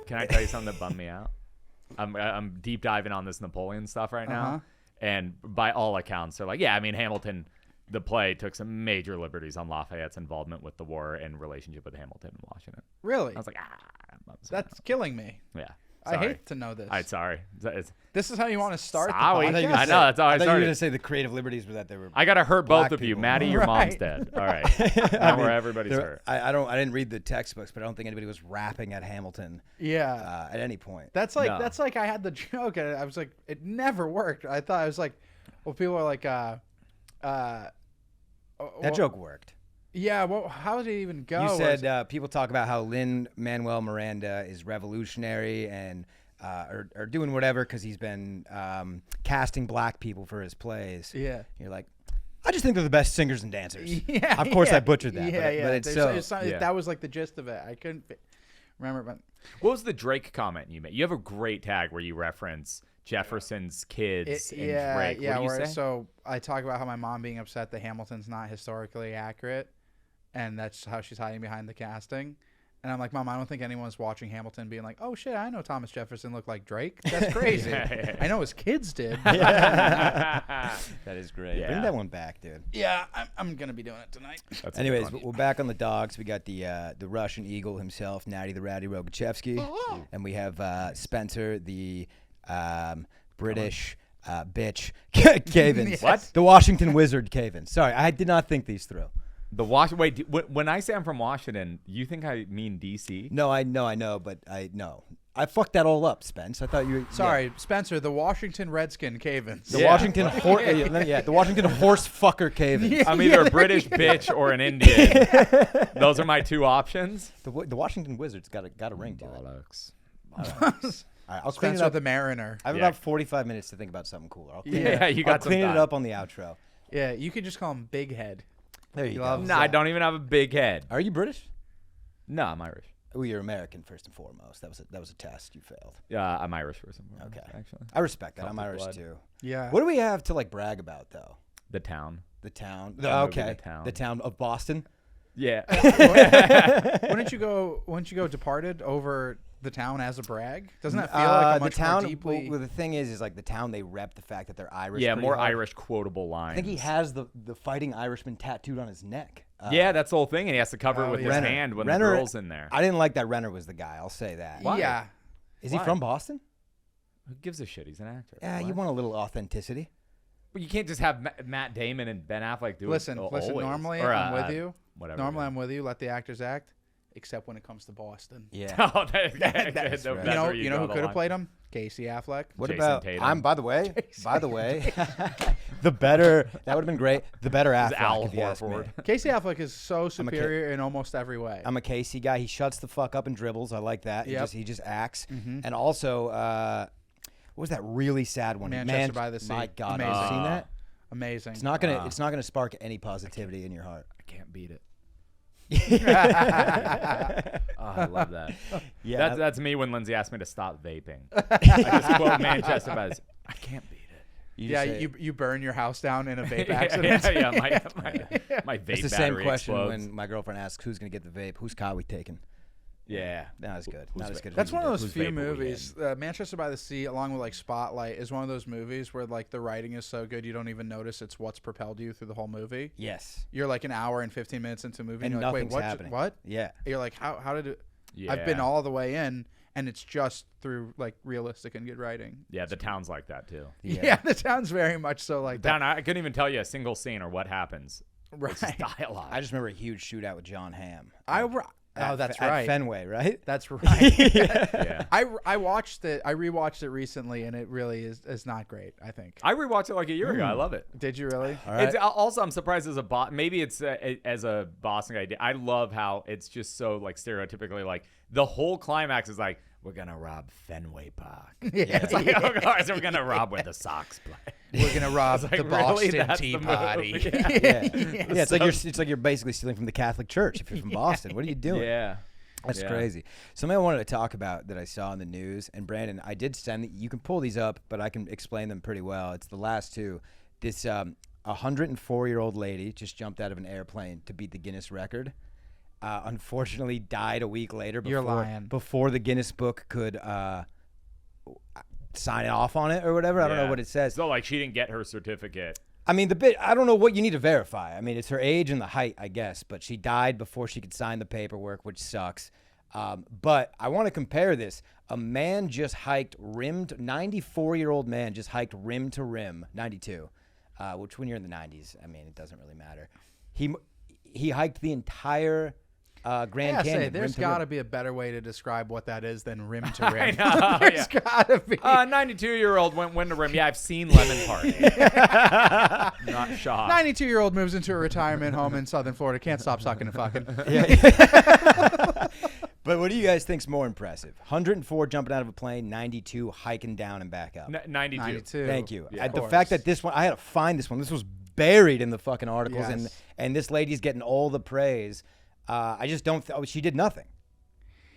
Can I tell you something that bummed me out? I'm deep diving on this Napoleon stuff right now, and by all accounts, they're like, yeah, I mean, Hamilton, the play took some major liberties on Lafayette's involvement with the war and relationship with Hamilton and Washington. Really? I was like, that's killing me. Yeah. I hate to know this. Sorry. This is how you want to start the Sorry. podcast? I know. That's how I thought you were started. going to say the creative liberties were that they were. I gotta hurt both of you, people. Matty. Your mom's dead. All right. Now where everybody's hurt. I didn't read the textbooks, but I don't think anybody was rapping at Hamilton. Yeah. At any point. That's like I had the joke and I was like, it never worked. I thought I was like, well, people are like, that joke worked. Yeah. Well, how did it even go? You said people talk about how Lin-Manuel Miranda is revolutionary and are doing whatever because he's been casting black people for his plays. Yeah. You're like, I just think they're the best singers and dancers. Yeah. Of course, I butchered that. Yeah, but it's that was like the gist of it. I couldn't remember. But what was the Drake comment you made? You have a great tag where you reference Jefferson's kids and Drake. Yeah. What do you say? So I talk about how my mom being upset that Hamilton's not historically accurate, and that's how she's hiding behind the casting. And I'm like, Mom, I don't think anyone's watching Hamilton being like, oh, shit, I know Thomas Jefferson looked like Drake. That's crazy. I know his kids did. That is great. Yeah. Bring that one back, dude. Yeah, I'm going to be doing it tonight. Anyways, we're back on the dogs. We got the Russian Eagle himself, Natty the Ratty Rogachevsky. And we have Spencer, the British bitch, Cavins. Yes. What? The Washington Wizard Cavins. Sorry, I did not think these through. Wait, when I say I'm from Washington, you think I mean D.C.? No, I know, but I fucked that all up, Spence. I thought you. Sorry, Spencer, the Washington Redskin Cavins. The Washington the Washington horse fucker Cavins. Yeah. I'm either a British bitch or an Indian. Those are my two options. The Washington Wizard's got a ring to it. Bollocks. All right, I'll clean it Spencer up. the Mariner. I have about 45 minutes to think about something cooler. I'll clean You got I'll clean some it time. up on the outro. Yeah, you could just call him Big Head. There you He go. loves- No, I don't even have a big head. Are you British? No, I'm Irish. Oh, you're American first and foremost. That was a test. You failed. Yeah, I'm Irish first and foremost. Okay. Actually, I respect that. I'm Celtic Irish blood. too. Yeah. What do we have to like brag about though? the town. The town. That movie, Okay. The Town. The town of Boston. Yeah. Wouldn't you go Departed over the town as a brag? Doesn't that feel like a much the town? more deeply? Well, the thing is like the town they rep the fact that they're Irish. Yeah, pretty more hard. Irish quotable lines. I think he has the fighting Irishman tattooed on his neck. Yeah, that's the whole thing, and he has to cover it with his Renner. hand when Renner- the girl's in there. I didn't like that Renner was the guy. I'll say that. Why? Yeah. Is he Why? from Boston? Who gives a shit? He's an actor. Yeah, What? you want a little authenticity. But you can't just have Matt Damon and Ben Affleck do Listen. it. Normally, Or, I'm with you. Whatever. Normally, I'm with you. Let the actors act, except when it comes to Boston. Yeah. Oh, that's That's right. right. You know who could have played him? Casey Affleck. What Jason about? Tatum. By the way, the better. That would have been great. The better Affleck, Al if you ask me. Horford. Casey Affleck is so a kid. superior in almost every way. I'm a Casey guy. He shuts the fuck up and dribbles. I like that. Yep. He just acts. Mm-hmm. And also, what was that really sad one? Manchester by the Sea. My God, Amazing. have you seen that? Amazing. It's not gonna spark any positivity in your heart. I can't beat it. Yeah. Oh, I love that. Yeah, That's me when Lindsay asked me to stop vaping. I just quote Manchester by this. I can't beat it. you just say- you burn your house down in a vape accident. yeah. My vape It's the same battery question explodes. when my girlfriend asks, "Who's gonna get the vape? Whose car we taking?" Yeah. Not as good. Who's Not as va- good. as That's we one of did. those Whose few vape are we movies. Manchester by the Sea, along with like Spotlight, is one of those movies where like the writing is so good you don't even notice it's what's propelled you through the whole movie. Yes. You're like an hour and 15 minutes into a movie, And you're like, wait, nothing's what? happening. What? Yeah. You're like, how did it? Yeah. I've been all the way in, and it's just through like realistic and good writing. Yeah, the town's like that too. Yeah, the town's very much so like Down, I couldn't even tell you a single scene or what happens. that. Right. It's just dialogue. I just remember a huge shootout with John Hamm. That's at right. Fenway, right? That's right. Yeah. I watched it. I rewatched it recently, and it really is not great. I think. I rewatched it like a year ago. I love it. Did you really? All right. It's also I'm surprised as a maybe it's as a Boston guy. I love how it's just so like stereotypically like the whole climax is like we're gonna rob Fenway Park. Yeah. It's like oh gosh, we're gonna rob where the Sox play. We're gonna rob like, the really? Boston That's Tea the Party. movie? Yeah, it's like you're basically stealing from the Catholic Church if you're from Boston. What are you doing? Yeah. That's Yeah. crazy. Something I wanted to talk about that I saw in the news, and Brandon, I did send. You can pull these up, but I can explain them pretty well. It's the last two. This 104-year-old lady just jumped out of an airplane to beat the Guinness record, unfortunately died a week later. You're lying. Before the Guinness Book could sign off on it or whatever. I don't know what it says. So like she didn't get her certificate. I mean, I don't know what you need to verify. I mean, it's her age and the height, I guess, but she died before she could sign the paperwork, which sucks. But I want to compare this. A man just hiked 94-year-old man just hiked rim to rim, 92, which when you're in the 90s, I mean, it doesn't really matter. He hiked the entire Grand Canyon. There's got to be a better way to describe what that is than rim to rim. I know, There's got to be. 92-year-old went to rim. Yeah, I've seen Lemon Party. Not shocked. 92-year-old moves into a retirement home in Southern Florida. Can't stop sucking and fucking. Yeah. But what do you guys think's more impressive? 104 jumping out of a plane, 92 hiking down and back up. 92. Thank you. Yeah, The fact that this one, I had to find this one. This was buried in the fucking articles, Yes. and this lady's getting all the praise. I just don't. She did nothing.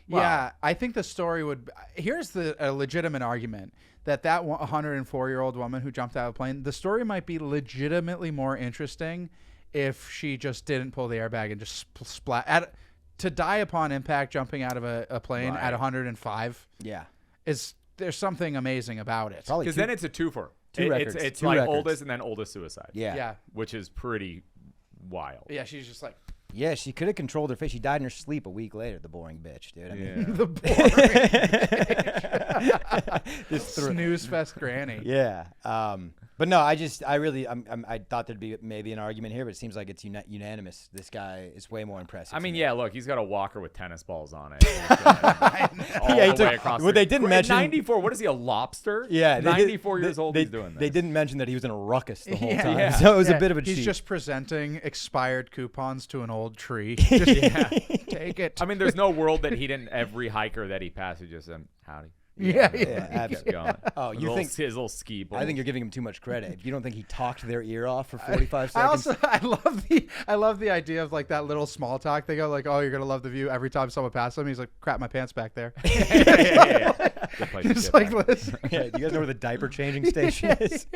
Yeah, I think the story would. Here's a legitimate argument that 104-year-old woman who jumped out of a plane. The story might be legitimately more interesting if she just didn't pull the airbag and just splat. To die upon impact jumping out of a plane at 105. Yeah, there's something amazing about it. Probably Because then it's a twofer. records. It's Two like records. oldest and then oldest suicide. Yeah. Which is pretty wild. Yeah, she's just like Yeah, she could have controlled her fate. She died in her sleep a week later. The boring bitch, dude. I mean, the boring snooze fest granny. yeah. But no, I thought there'd be maybe an argument here, but it seems like it's unanimous. This guy is way more impressive. I mean, to me. yeah, look, he's got a walker with tennis balls on it. All Yeah, he the took- way across well, they didn't mention- 94. What is he, a lobster? Yeah, 94 years old, They, he's doing this. They didn't mention that he was in a ruckus the whole Yeah. time, Yeah. so it was a Yeah, bit of a he's cheat. just presenting expired coupons to an old tree. Just take it. I mean, there's no world that he didn't, every hiker that he passed, he just said, howdy. Yeah, yeah, Keep absolutely. going. Oh, His you little- think- his little ski I think you're giving him too much credit. You don't think he talked their ear off for 45 I seconds? I love the idea of like that little small talk. They go like, "Oh, you're gonna love the view." Every time someone passes him, he's like, "Crap my pants back there." yeah. Good place to It's sit like, back. listen. Yeah, do you guys know where the diaper changing station is?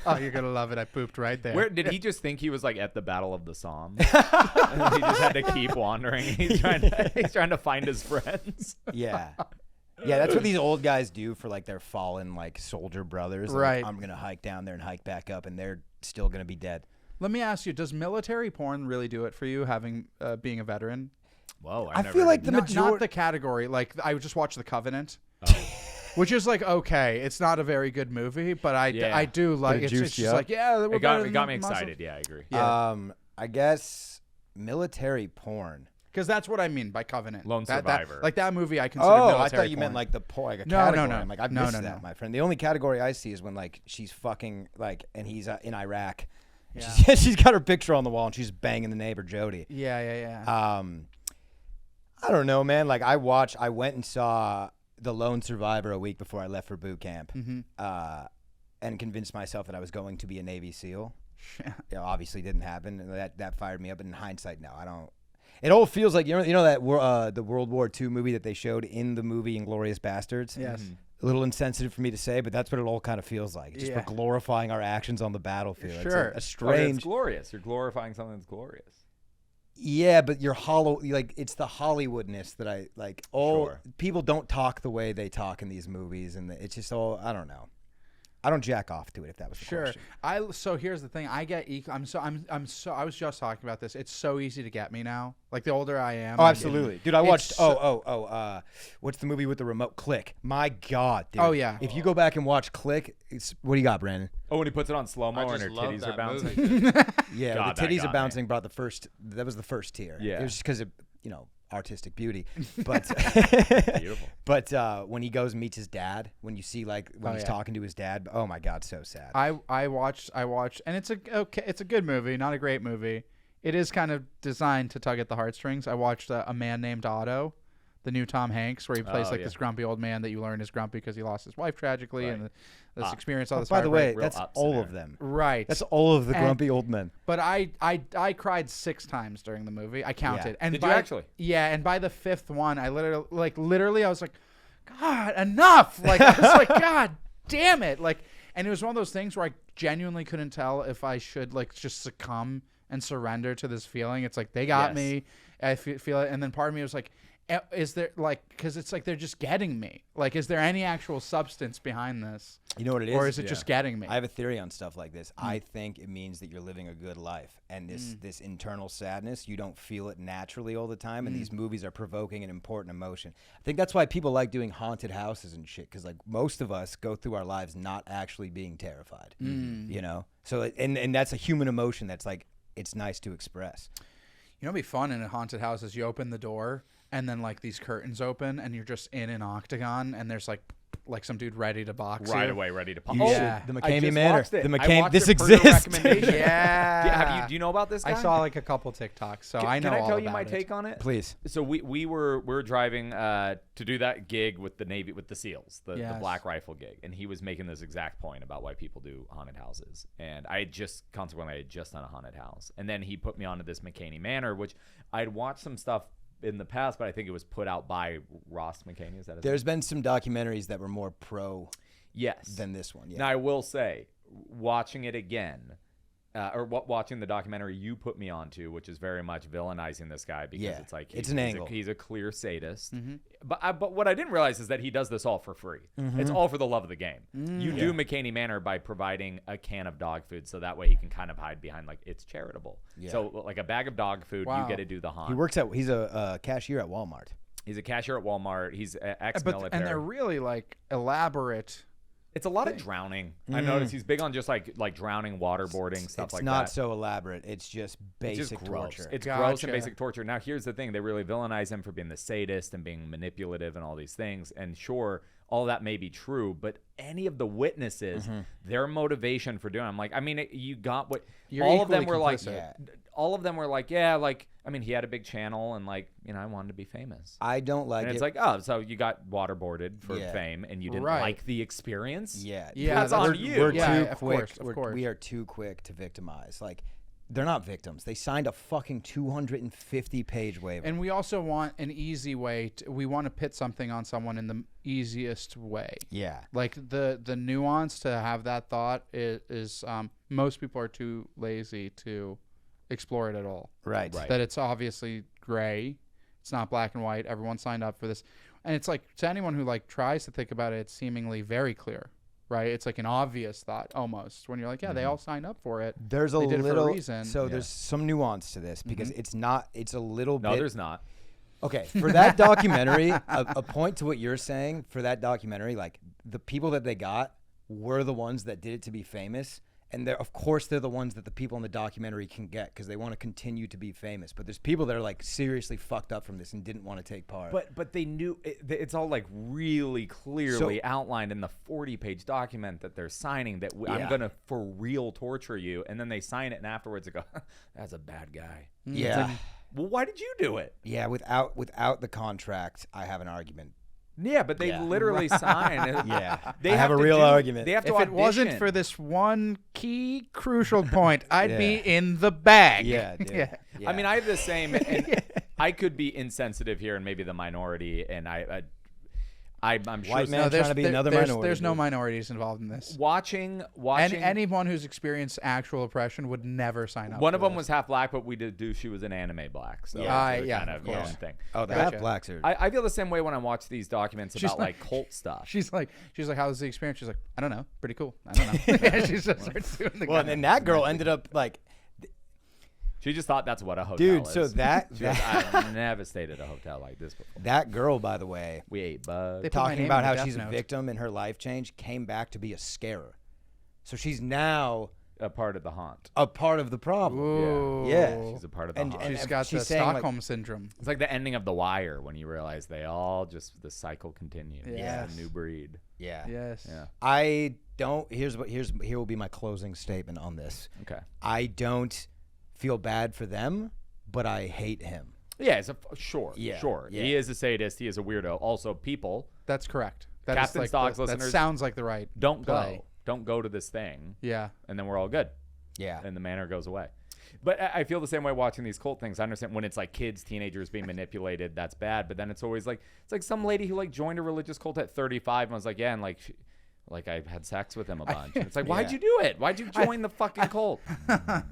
Oh, you're gonna love it. I pooped right there. Where did he just think he was like at the Battle of the Somme? And he just had to keep wandering. He's trying to find his friends. Yeah. Yeah, that's what these old guys do for like their fallen like soldier brothers. Like, Right. I'm gonna hike down there and hike back up, and they're still gonna be dead. Let me ask you: does military porn really do it for you? Having being a veteran, Whoa, I feel like the not majority. the category. Like I just watched The Covenant, which is like okay. It's not a very good movie, but I do like it it's juiced you just up? like yeah. We're It got, better it got me than Muslim. excited. Yeah, I agree. Yeah. I guess military porn. Because that's what I mean by Covenant. Lone That- Survivor. like that movie, I consider Oh, military I thought you porn. meant like the like a No, category. no. I'm like, I've No, missed no, that, no. my friend. The only category I see is when like she's fucking like, and he's in Iraq. Yeah. She's got her picture on the wall and she's banging the neighbor Jody. Yeah. I don't know, man. Like I went and saw The Lone Survivor a week before I left for boot camp, and convinced myself that I was going to be a Navy SEAL. You know, obviously didn't happen, and that fired me up. And in hindsight, now I don't. It all feels like you know that the World War II movie that they showed in the movie Inglourious Bastards. Yes. A little insensitive for me to say, but that's what it all kind of feels like. Just Yeah. we're glorifying our actions on the battlefield. Sure. It's a Oh, yeah, strange. it's glorious. You're glorifying something that's glorious. Yeah, but you're hollow. Like it's the Hollywoodness that I like. All Sure. people don't talk the way they talk in these movies, and it's just all. I don't know. I don't jack off to it if that was the Sure. question. So here's the thing. I get. I was just talking about this. It's so easy to get me now. Like the older I am. Oh, like, absolutely, dude. I it's watched. so- What's the movie with the remote? Click. My God, dude. Oh, yeah. If you go back and watch Click, what do you got, Brandon? Oh, when he puts it on slow mo I and just her love titties that are bouncing. movie. Yeah, God, the that titties got are me. bouncing. Brought the first. That was the first tier. Yeah. It was just because of artistic beauty, but Beautiful. But when he goes and meets his dad, when you see like when Oh, he's yeah. talking to his dad, oh my God, so sad. I watched, and it's a good movie, not a great movie. It is kind of designed to tug at the heartstrings. I watched A Man Named Otto, the new Tom Hanks, where he plays Oh, like yeah. this grumpy old man that you learn is grumpy because he lost his wife tragically, Right. and this experience, all this. By the way, heartbreak. real that's ups all in of there. them. Right. That's all of the And- grumpy old men. But I cried 6 times during the movie. I counted. Yeah. And Did you actually? Yeah, and by the 5th one, I literally I was like, God, enough! Like I was like, God damn it! Like, and it was one of those things where I genuinely couldn't tell if I should like just succumb and surrender to this feeling. It's like they got me. I feel it, and then part of me was like, is there like, because it's like they're just getting me. Like, is there any actual substance behind this? You know what it is? Or is it just getting me? I have a theory on stuff like this. I think it means that you're living a good life, and this internal sadness, you don't feel it naturally all the time, and these movies are provoking an important emotion. I think that's why people like doing haunted houses and shit, because like most of us go through our lives not actually being terrified, you know? So and that's a human emotion that's like, it's nice to express. You know, what'd be fun in a haunted house is you open the door and then like these curtains open and you're just in an octagon and there's like some dude ready to box right you. away, ready to pop. Yeah. The I McCamey just Manor. watched it. The I McCamey. watched This it per your exists. recommendation. Yeah. Do you know about this guy? I saw like a couple TikToks, so I know Can I all tell you about my it. take on it? Please. So we were driving to do that gig with the Navy, with the SEALs, the Black Rifle gig, and he was making this exact point about why people do haunted houses. And I had just done a haunted house, and then he put me onto this McCamey Manor, which I'd watched some stuff in the past, but I think it was put out by Ross McCamey. Is that his name? There's been some documentaries that were more pro than this one. Yeah. Now, I will say, watching it again, watching the documentary you put me onto, which is very much villainizing this guy because it's like it's an angle. He's a clear sadist. But what I didn't realize is that he does this all for free. It's all for the love of the game. You do McCamey Manor by providing a can of dog food, so that way he can kind of hide behind like it's charitable. So like a bag of dog food, you get to do the haunt. He's a cashier at Walmart. He's a cashier at Walmart. He's ex-military. And they're really like elaborate. It's a lot of drowning. I noticed he's big on just like drowning, waterboarding, stuff like that. It's not so elaborate. It's just basic torture. It's gross and basic torture. Now, here's the thing. They really villainize him for being the sadist and being manipulative and all these things. And sure, all that may be true, but any of the witnesses, their motivation for doing it, I'm like, I mean, you got what all of them were like. All of them were like, I mean, he had a big channel and like, I wanted to be famous. I don't like it. And it's like, oh, so you got waterboarded for fame and you didn't like the experience? Yeah. That's on you. We're too of quick. course. We are too quick to victimize. Like, they're not victims. They signed a fucking 250-page waiver. And we also want an easy way. We want to pit something on someone in the easiest way. Yeah. Like the nuance to have that thought is most people are too lazy to explore it at all. Right. That it's obviously gray. It's not black and white. Everyone signed up for this. And it's like, to anyone who like tries to think about it, it's seemingly very clear. Right, it's like an obvious thought almost when you're like, they all signed up for it. There's they did little it for a reason. So there's some nuance to this because it's a little bit. No, there's not. Okay, for that documentary, a point to what you're saying, for that documentary, like the people that they got were the ones that did it to be famous. And of course, they're the ones that the people in the documentary can get because they want to continue to be famous. But there's people that are like seriously fucked up from this and didn't want to take part. But they knew it's all like really clearly outlined in the 40-page document that they're signing that I'm gonna for real torture you, and then they sign it and afterwards they go, "That's a bad guy." Yeah. Like, well, why did you do it? Yeah. Without the contract, I have an argument. Yeah, but they literally sign it. Yeah. They have a real argument. They have to if it wasn't for this one key crucial point, I'd be in the bag. Yeah, dude. Yeah. Yeah. I mean, I have the same. And I could be insensitive here and maybe the minority, and I'm sure White man trying to be another minority. There's no minorities involved in this. watching. Anyone who's experienced actual oppression would never sign up. One for of them this. was half black, but we did do. She was an anime black, so Yeah. it was Yeah, kind of of course. your own thing. Oh, the Gotcha. half blacks are. I feel the same way when I watch these documents about like- like cult stuff. She's like, how was the experience? She's like, I don't know, pretty cool. I don't know. And she just starts doing the. Well, and then that girl ended up like, She just thought that's what a hotel dude. is. So that She goes, I've never stayed at a hotel like this before. that girl, by the way, We ate bugs. They put my talking name about on the how death she's a note. victim and her life change, came back to be a scarer. So she's now A part of the haunt. a part of the problem. Ooh. Yeah. She's a part of the haunt. She's got she's the saying, like- Stockholm syndrome. It's like the ending of The Wire when you realize they all just the cycle continues. Yes. It's a new breed. Yeah. Yes. Yeah. I don't. Here will be my closing statement on this. Okay. I don't feel bad for them, but I hate him. Yeah, sure. Yeah, Sure. yeah. He is a sadist. He is a weirdo. Also, people, That's correct. That Captain is Stocks that listeners, sounds like the right don't play. go. Don't go to this thing. Yeah. And then we're all good. Yeah. And the manor goes away. But I feel the same way watching these cult things. I understand when it's like kids, teenagers being manipulated, that's bad. But then it's always like, it's like some lady who like joined a religious cult at 35 and was like, yeah, and like, like I had sex with him a bunch. And it's like, why'd you do it? Why'd you join the fucking cult?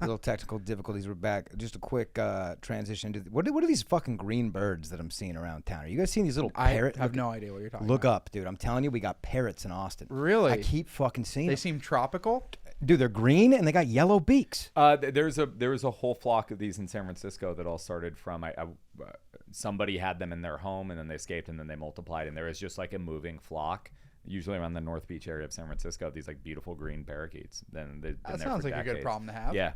Little technical difficulties. We're back. Just a quick transition to what are these fucking green birds that I'm seeing around town? Are you guys seeing these little parrots? I have no idea what you're talking Look about. up, dude. I'm telling you, we got parrots in Austin. Really? I keep fucking seeing They them. seem tropical. Dude, they're green and they got yellow beaks. There was a whole flock of these in San Francisco that all started from somebody had them in their home and then they escaped and then they multiplied and there was just like a moving flock. Usually around the North Beach area of San Francisco, these like beautiful green parakeets. Then they've been That there sounds for like a decades. good problem to have. Yeah.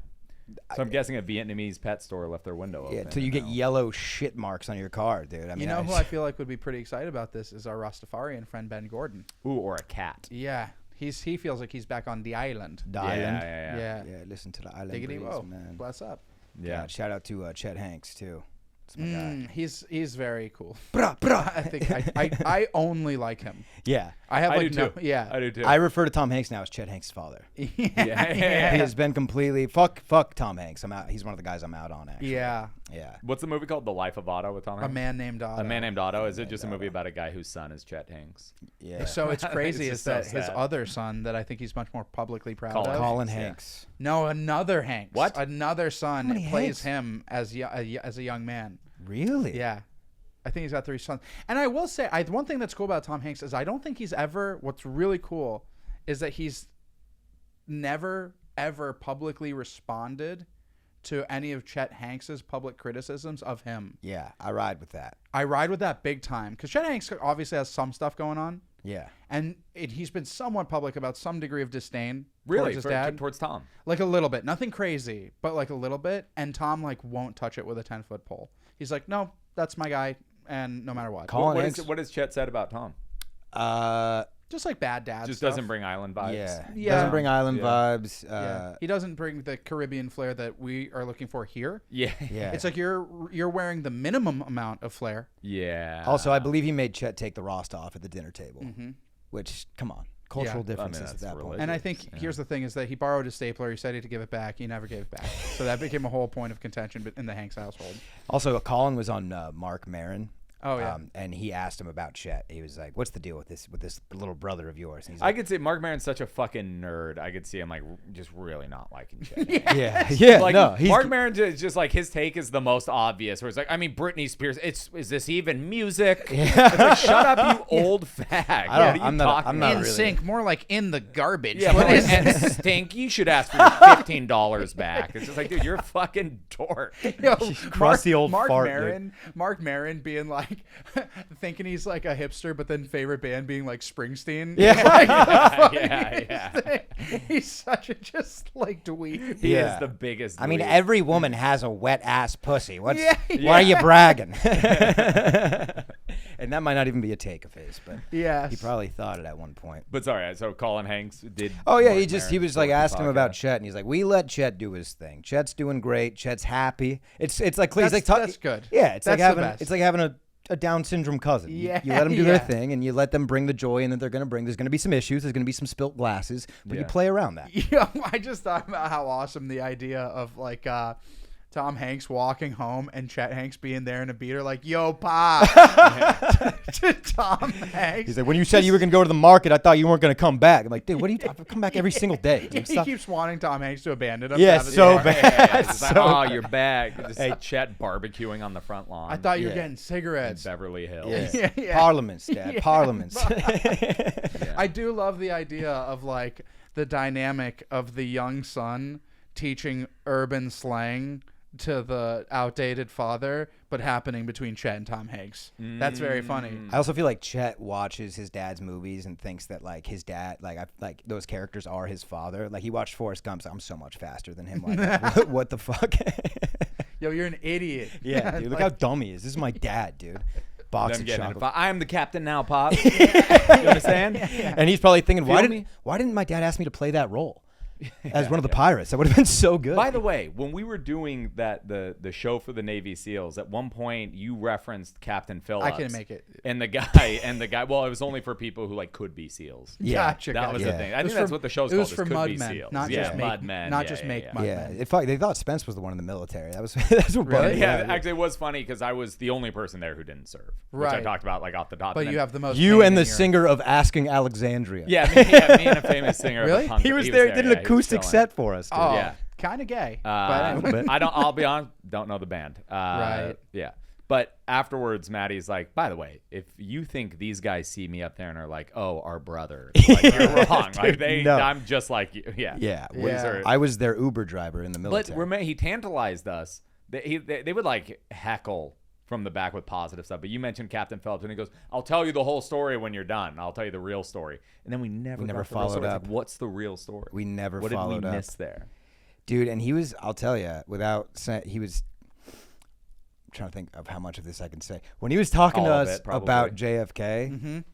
So I'm guessing a Vietnamese pet store left their window open. Yeah, until you get yellow shit marks on your car, dude. I mean, You know who I feel like would be pretty excited about this is our Rastafarian friend Ben Gordon. Ooh, or a cat. Yeah, he feels like he's back on the island. The island. Yeah. Yeah, listen to the island Diggity breeze, whoa. man. Bless up. Yeah. God, shout out to Chet Hanks too. That's my guy. He's very cool. Brah, brah. I think I only like him. Yeah, I have I like do no, too. yeah. I do too. I refer to Tom Hanks now as Chet Hanks' father. Yeah. He has been completely fuck Tom Hanks. I'm out. He's one of the guys I'm out on actually. Yeah. Yeah. What's the movie called? The Life of Otto with Tom A Hanks? Man Named Otto. A Man Named Otto. Is it just a movie about a guy whose son is Chet Hanks? Yeah. So it's crazy It's is just so that his sad. other son that I think he's much more publicly proud Colin. of. Colin Yeah. Hanks. No, another Hanks. What? Another son many plays Hanks? him as a young man. Really? Yeah. I think he's got 3 sons. And I will say, one thing that's cool about Tom Hanks is I don't think he's ever, what's really cool is that he's never, ever publicly responded to any of Chet Hanks's public criticisms of him. Yeah, I ride with that. I ride with that big time. Because Chet Hanks obviously has some stuff going on. Yeah. And he's been somewhat public about some degree of disdain Really? towards his dad. Towards Tom? Like a little bit. Nothing crazy, but like a little bit. And Tom like won't touch it with a 10-foot pole. He's like, no, that's my guy. And no matter what. Colin What Hanks. has Chet said about Tom? Just like bad dad Just stuff. doesn't bring island vibes. Yeah. Yeah. Doesn't bring island Yeah. vibes. Yeah. He doesn't bring the Caribbean flair that we are looking for here. Yeah. Yeah. It's like you're wearing the minimum amount of flair. Yeah. Also, I believe he made Chet take the Rost off at the dinner table. Mm-hmm. Which, come on, cultural Yeah. differences that's at that point. religious. And I think here's the thing is that he borrowed a stapler. He said he had to give it back. He never gave it back. So that became a whole point of contention in the Hanks household. Also, Colin was on Mark Maron. Oh, yeah. And he asked him about Chet. He was like, "What's the deal with this little brother of yours?" And he's I like, could see Mark Maron's such a fucking nerd. I could see him like just really not liking Chet. "Yeah, Like no, he's Mark Maron is just like his take is the most obvious. Where it's like, I mean, Britney Spears. Is this even music? It's like, shut up, you old fag. I don't- What are you I'm not- talking I'm not about? In really. sync, more like in the garbage. Yeah, What but is and stink. You should ask for your $15 back. It's just like, dude, you're a fucking dork. Yo, Crusty old Mark fart, Maron, Mark Maron being like, thinking he's like a hipster, but then favorite band being like Springsteen. Yeah. Like, Yeah. he's such a just like dweeb. He Yeah. is the biggest. I mean, dweeb. every woman has a wet ass pussy. Why Yeah. are you bragging? And that might not even be a take of his, but Yes. he probably thought it at one point. But sorry, so Colin Hanks did. Oh yeah, Mark he Maron was like for the asking him about podcast. Chet, and he's like, "We let Chet do his thing. Chet's doing great. Chet's happy. It's like That's- he's like that's good. Yeah, it's That's like the having best. it's like having a Down syndrome cousin. Yeah, You let them do their yeah. thing, and you let them bring the joy in that they're going to bring. There's going to be some issues. There's going to be some spilt glasses, but you Yeah. play around that. Yo, I just thought about how awesome the idea of like Tom Hanks walking home and Chet Hanks being there in a beater, like, yo, pa. To Tom Hanks. He's like, when you said you were going to go to the market, I thought you weren't going to come back. I'm like, dude, what are you? I come back every single day. Dude, He stop. keeps wanting Tom Hanks to abandon him. Yeah, to have his so car. bad. Yeah, it's just like, So oh, bad. you're back. Just Hey. Chet barbecuing on the front lawn. I thought you were Yeah. getting in cigarettes. Beverly Hills. Yeah. Yeah. Parliaments, Dad. Yeah. Parliaments. Yeah. I do love the idea of like the dynamic of the young son teaching urban slang to the outdated father, but happening between Chet and Tom Hanks. That's very funny. I also feel like Chet watches his dad's movies and thinks that like his dad, like those characters are his father. Like he watched Forrest Gump. So I'm so much faster than him. Like, what the fuck? Yo, you're an idiot. Yeah, dude. Look like, how dumb he is. This is my dad, dude. Box Them of getting into chocolate. I am the captain now, Pop. You understand? And he's probably thinking, Feel me? why didn't my dad ask me to play that role? as one of the pirates. That would have been so good. By the way, when we were doing the show for the Navy SEALs, at one point you referenced Captain Phillips. I couldn't make it. And the guy. Well, it was only for people who like could be SEALs. Yeah. Gotcha. That was Yeah. the thing. I think that's what the show's It called. was for could mud be men, SEALs. not yeah, just make mud men. not Yeah, just yeah, make yeah. mud Yeah, men. they thought Spence was the one in the military. That's what Really? bugged me Yeah, out. actually, it was funny because I was the only person there who didn't serve, which I Right. talked about like off the top. But And you then- have the most. You pain and the in your- singer of Asking Alexandria. Yeah, me and a famous singer. Really? Of a punk He group. was there. He did an yeah, he was acoustic chilling. set for us. Dude. Oh, Yeah. kind of gay. But anyway. I'll be honest, don't know the band. Right. Yeah. But afterwards, Matty's like, by the way, if you think these guys see me up there and are like, oh, our brother, like, you're wrong. Like no. I'm just like you. Yeah. Yeah, Yeah. I was their Uber driver in the But military. remember, he tantalized us. They would like heckle from the back with positive stuff. But you mentioned Captain Phelps, and he goes, I'll tell you the whole story when you're done. I'll tell you the real story. And then we never got the real followed story. It's up. like, what's the real story? We never what followed did we up. miss there? Dude, and he was, I'll tell you, without saying, he was, I'm trying to think of how much of this I can say. When he was talking to All of us it, probably. about JFK,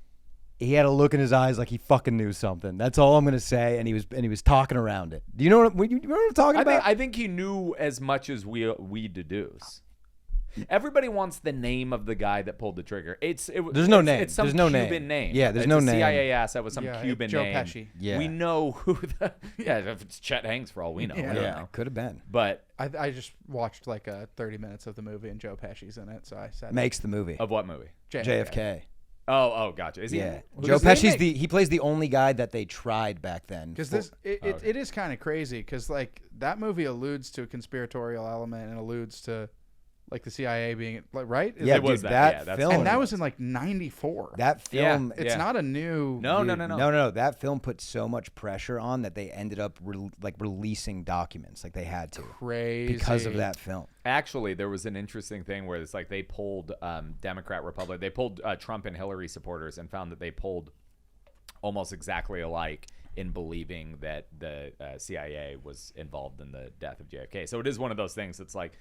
he had a look in his eyes like he fucking knew something. That's all I'm going to say. And he was talking around it. Do you know what, you know what I'm talking about? I think he knew as much as we deduce. Everybody wants the name of the guy that pulled the trigger. There's no name. It's some There's no Cuban name. name. Yeah, there's It's no a name. CIA asset with some Yeah, Cuban Joe name. Pesci. Yeah. We know who the if it's Chet Hanks for all we know. Yeah. I don't Yeah, know. could have been. But I just watched like 30 minutes of the movie and Joe Pesci's in it, so I said Makes the movie. of what movie? JFK. Oh, gotcha. Is he? Yeah. Because Joe they Pesci's make- he plays the only guy that they tried back then. Because for- this it is kind of crazy because like that movie alludes to a conspiratorial element and alludes to like the CIA being like right. yeah, it was dude, that, yeah, that that's film. and that was in like '94. that film. Yeah. It's not a new. No. No. That film put so much pressure on that they ended up releasing documents, like they had to, Crazy because of that film. Actually, there was an interesting thing where it's like they pulled Democrat, Republican. They pulled Trump and Hillary supporters and found that they pulled almost exactly alike in believing that the CIA was involved in the death of JFK. So it is one of those things that's like,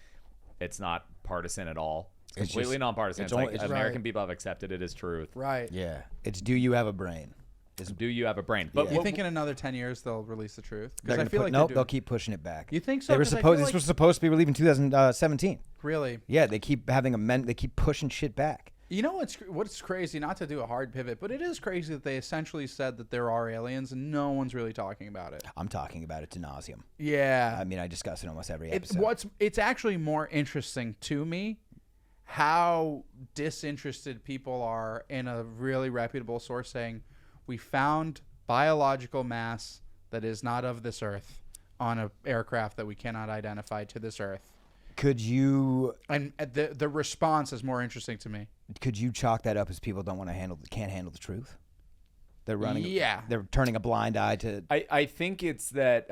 it's not partisan at all. It's It's completely just- nonpartisan. it's It's like only- it's American right. people have accepted it as truth. Right. Yeah, it's do you have a brain? Do you have a brain? But You what- think in another 10 years they'll release the truth? They're Because I gonna feel put, like nope, they're they'll doing- keep pushing it back. You think so? They were 'Cause I supposed. feel This like- was supposed to be released in 2017. Really. Yeah, they keep having they keep pushing shit back. You know what's crazy? Not to do a hard pivot, but it is crazy that they essentially said that there are aliens and no one's really talking about it. I'm talking about it to nauseum. Yeah. I mean, I discuss it almost every episode. It's actually more interesting to me how disinterested people are in a really reputable source saying we found biological mass that is not of this earth on an aircraft that we cannot identify to this earth. Could you And the response is more interesting to me. chalk that up as people can't handle the truth? They're running. Yeah. They're turning a blind eye to. I think it's that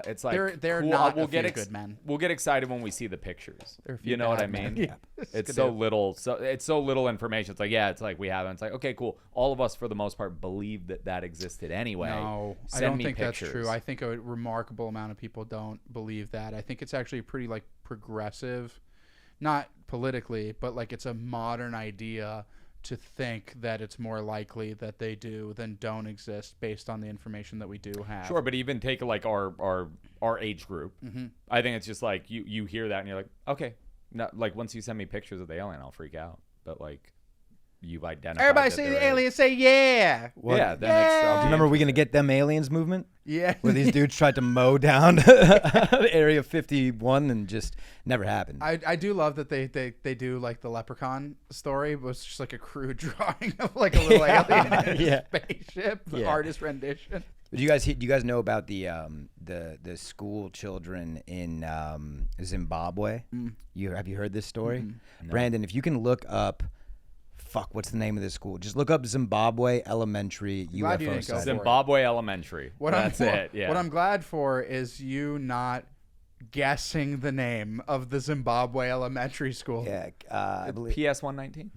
it's like They're cool, not we'll a get few good men. We'll get excited when we see the pictures. They're a few You know what I bad mean? men. Yeah. It's so little. So it's so little information. It's like it's like we haven't. It's like okay, cool. All of us for the most part believe that existed anyway. No, I Send don't me think pictures. that's true. I think a remarkable amount of people don't believe that. I think it's actually pretty like progressive, not politically, but like it's a modern idea to think that it's more likely that they do than don't exist based on the information that we do have. Sure, but even take like our age group. Mm-hmm. I think it's just like you hear that and you're like, okay, not like once you send me pictures of the alien, I'll freak out. But like you've identified. Everybody that see there the is. alien, say yeah. Yeah, then Yeah. it's. Do you remember We Gonna Get Them Aliens movement? Yeah. Where these dudes tried to mow down Area 51 and just never happened. I do love that they do like the leprechaun story, but it's just like a crude drawing of like a little alien in a Yeah. spaceship, the Yeah. artist rendition. Do you guys know about the school children in Zimbabwe? Have you heard this story? Brandon, if you can look up, what's the name of this school? Just look up Zimbabwe Elementary Glad you UFO didn't go site. for it. Zimbabwe Elementary. That's it. Yeah. What I'm glad for is you not guessing the name of the Zimbabwe Elementary School. Yeah, I believe PS 119.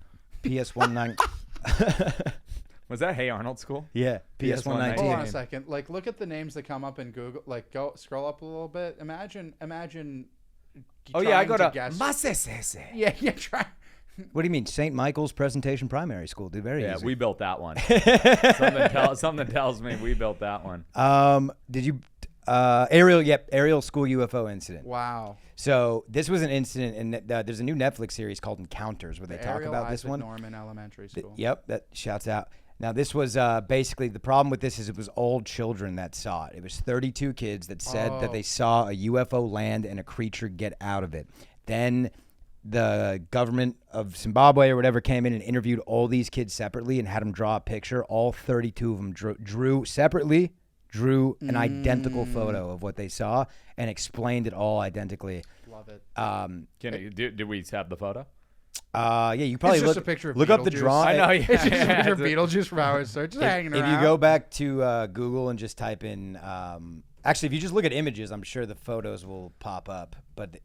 PS19. Was that Hey Arnold School? Yeah, PS Hold 119. on a second. Like, look at the names that come up in Google. Like, go scroll up a little bit. Imagine. Oh yeah, I trying go to guess. Masesese. Yeah. Try. What do you mean, St. Michael's Presentation Primary School? Dude, very Yeah, easy. we built that one. Something tells me we built that one. Did you? Aerial school UFO incident. Wow. So this was an incident, and there's a new Netflix series called Encounters where they talk about this one. Norman Elementary School. Yep, that shouts out. Now this was basically the problem with this is it was old children that saw it. It was 32 kids that said that they saw a UFO land and a creature get out of it. Then the government of Zimbabwe or whatever came in and interviewed all these kids separately and had them draw a picture. All 32 of them drew an identical photo of what they saw and explained it all identically. Love it. Did we have the photo? Yeah, you probably it's just a picture of look up the Beetlejuice. drawing. I know. Yeah, It's just a picture of yeah. Beetlejuice from Howard Stern, just hanging around. If you go back to Google and just type in, actually, if you just look at images, I'm sure the photos will pop up. But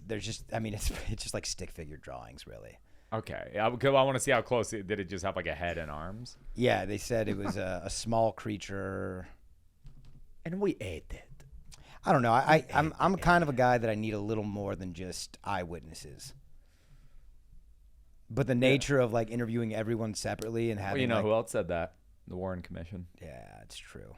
there's just, I mean, it's just like stick figure drawings, really. Okay. I want to see how close did it just have like a head and arms? Yeah, they said it was a small creature. And we ate it. I don't know. I'm kind of a guy that I need a little more than just eyewitnesses. But the nature of like interviewing everyone separately and having, Well, you know who else said that? The Warren Commission. Yeah, it's true.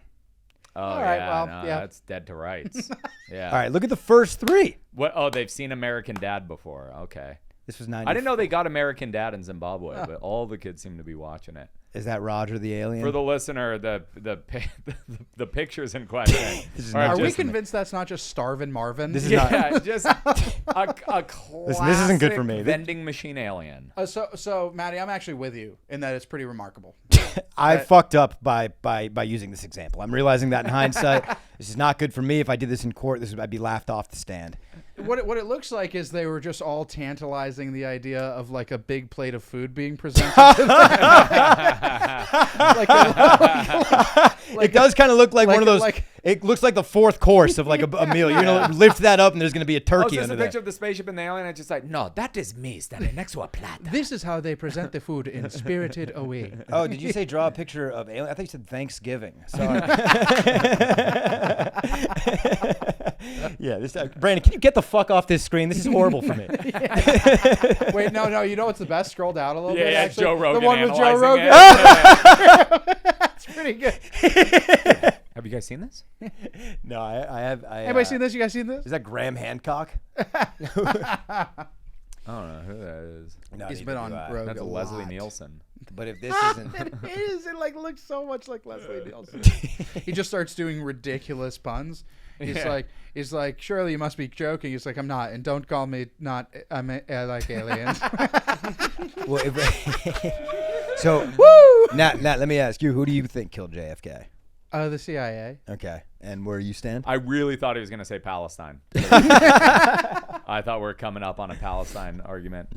Oh, All right, yeah, well, no, yeah. that's dead to rights. Yeah. All right, look at the first three. What? Oh, they've seen American Dad before. Okay. This was 90. I didn't know they got American Dad in Zimbabwe, but all the kids seem to be watching it. Is that Roger the alien? For the listener, the pictures in question. Are we convinced that's not just Starvin' Marvin? This is Yeah, just a classic Listen, this isn't good for me. vending machine alien. So Matty, I'm actually with you in that it's pretty remarkable. I fucked up by using this example. I'm realizing that in hindsight. This is not good for me. If I did this in court, I'd be laughed off the stand. What it looks like is they were just all tantalizing the idea of like a big plate of food being presented to them. It does kind of look like one of those. like- It looks like the fourth course of like a meal. You're gonna lift that up, and there's gonna be a turkey Just a under picture there. of the spaceship and the alien. It's just like, no, that is me standing next to a platter. This is how they present the food in Spirited Away. Oh, did you say draw a picture of alien? I thought you said Thanksgiving. Sorry. Yeah, this Brandon, can you get the fuck off this screen? This is horrible for me. Wait, no. You know what's the best? Scroll down a little bit. Yeah, Actually. Joe Rogan. The one with Joe analyzing Rogan. it. That's pretty good. Have you guys seen this? No, I have. Anybody seen this? You guys seen this? Is that Graham Hancock? I don't know who that is. No, He's neither been do on I. Rogan. That's a Leslie Nielsen. But if this isn't, It is. It like looks so much like Leslie Nielsen. He just starts doing ridiculous puns. He's like, surely you must be joking. He's like, I'm not, and don't call me not. I like aliens. well, so Nat, let me ask you, who do you think killed JFK? The CIA. Okay, and where you stand? I really thought he was going to say Palestine. I thought we are coming up on a Palestine argument.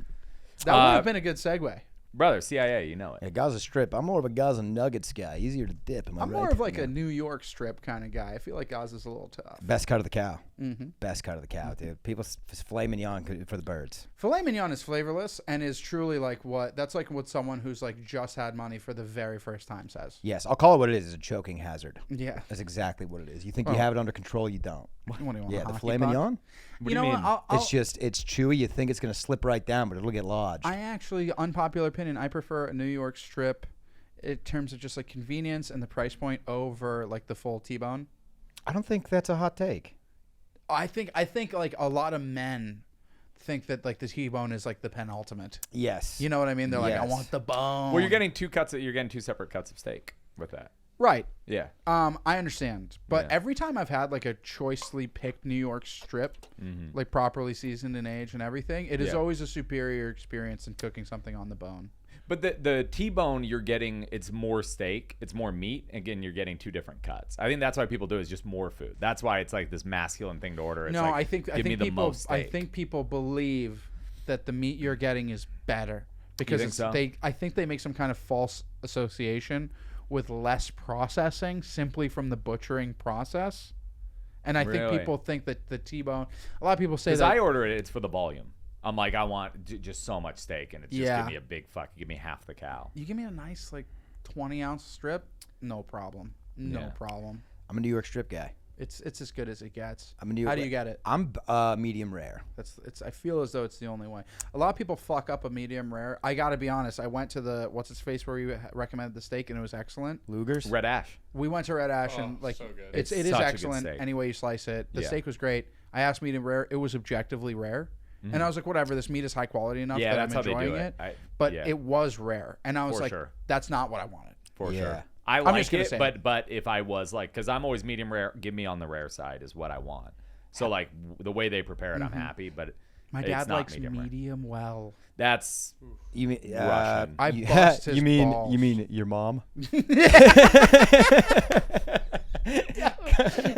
That would have been a good segue. Brother, CIA, you know it. Yeah, Gaza Strip. I'm more of a Gaza Nuggets guy. Easier to dip. Am I I'm right? more of like a New York Strip kind of guy. I feel like Gaza's a little tough. Best cut of the cow. Mm-hmm. Best cut of the cow, dude. People filet mignon for the birds. Filet mignon is flavorless and is truly like that's like what someone who's like just had money for the very first time says. Yes, I'll call it what it is. It's a choking hazard. Yeah. That's exactly what it is. You think you have it under control, you don't. What do you want, Yeah, a the hockey filet puck? mignon. What do you mean? What? It's chewy. You think it's gonna slip right down, but it'll get lodged. I actually, unpopular opinion, I prefer a New York Strip in terms of just like convenience and the price point over like the full T-bone. I don't think that's a hot take. I think like a lot of men think that like the T-bone is like the penultimate. Yes. You know what I mean? They're like, I Yes. want the bone. Well, you're getting two separate cuts of steak with that. right. Yeah. I understand, but Yeah. every time I've had like a choicely picked New York Strip, like properly seasoned and aged and everything, it is Yeah. always a superior experience in cooking something on the bone. But the T-bone you're getting, it's more steak, it's more meat. Again, you're getting two different cuts. I think that's why people do it, is just more food. That's why it's like this masculine thing to order. It's No, like, I think give me the people most steak. I think people believe that the meat you're getting is better because think so? I think they make some kind of false association with less processing simply from the butchering process. And I think Really? people think that the T-bone, a lot of people say Because that I order it, it's for the volume. I'm like, I want just so much steak, and it's just Yeah. give me a big give me half the cow. you give me a nice like 20-ounce strip, no problem. No Yeah. problem. I'm a New York Strip guy. It's as good as it gets. How do you get it? I'm medium rare. I feel as though it's the only way. A lot of people fuck up a medium rare. I got to be honest. I went to the what's its face where you recommended the steak and it was excellent. Luger's Red Ash. We went to Red Ash and like so good. it is excellent any way you slice it. The steak was great. I asked medium rare. It was objectively rare. And I was like, whatever, this meat is high quality enough that I'm enjoying it. But it was rare. And I was like, that's not what I wanted. For sure. I like it, but if I was like, because I'm always medium rare, give me on the rare side is what I want. So like the way they prepare it, I'm happy. But my dad likes medium well. That's you mean Russian. I bust his balls. You mean your mom?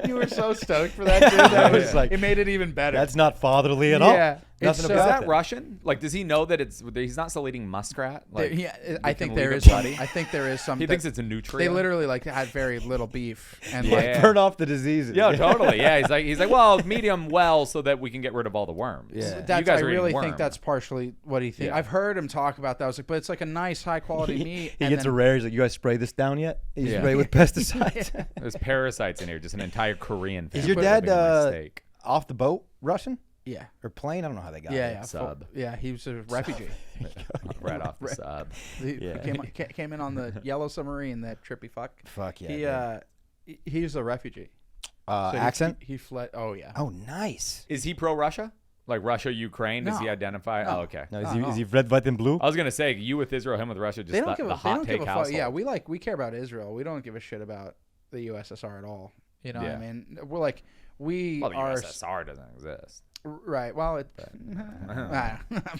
You were so stoked for that, dude. That was like it made it even better. That's not fatherly at all. Yeah. Nothing Is about that Russian? Like, does he know that he's not still eating muskrat? Like, I think there is some. I think there is some. He thinks it's a nutrient. They literally like had very little beef and like burn off the diseases. Yeah, totally. Yeah, he's like, well, medium well, so that we can get rid of all the worms. Yeah, I really think that's partially what he thinks. Yeah. I've heard him talk about that. I was like, but it's like a nice, high quality meat. He gets a rare. He's like, you guys spray this down yet? He's sprayed with pesticides. There's parasites in here. Just an entire Korean family. Is your dad off the boat Russian? Yeah. Or plane? I don't know how they got it. Sub. Yeah, he was a refugee. Right off the sub. He came in on the yellow submarine, that trippy fuck. Fuck yeah. He's a refugee. So accent? He fled. Oh, yeah. Oh, nice. Is he pro-Russia? Like Russia, Ukraine? Does he identify? No. Oh, okay. No, is he red, white, and blue? I was going to say, you with Israel, him with Russia, just the hot take household. Yeah, we care about Israel. We don't give a shit about the USSR at all. You know what I mean? We're like, well, the USSR doesn't exist. Right. Well,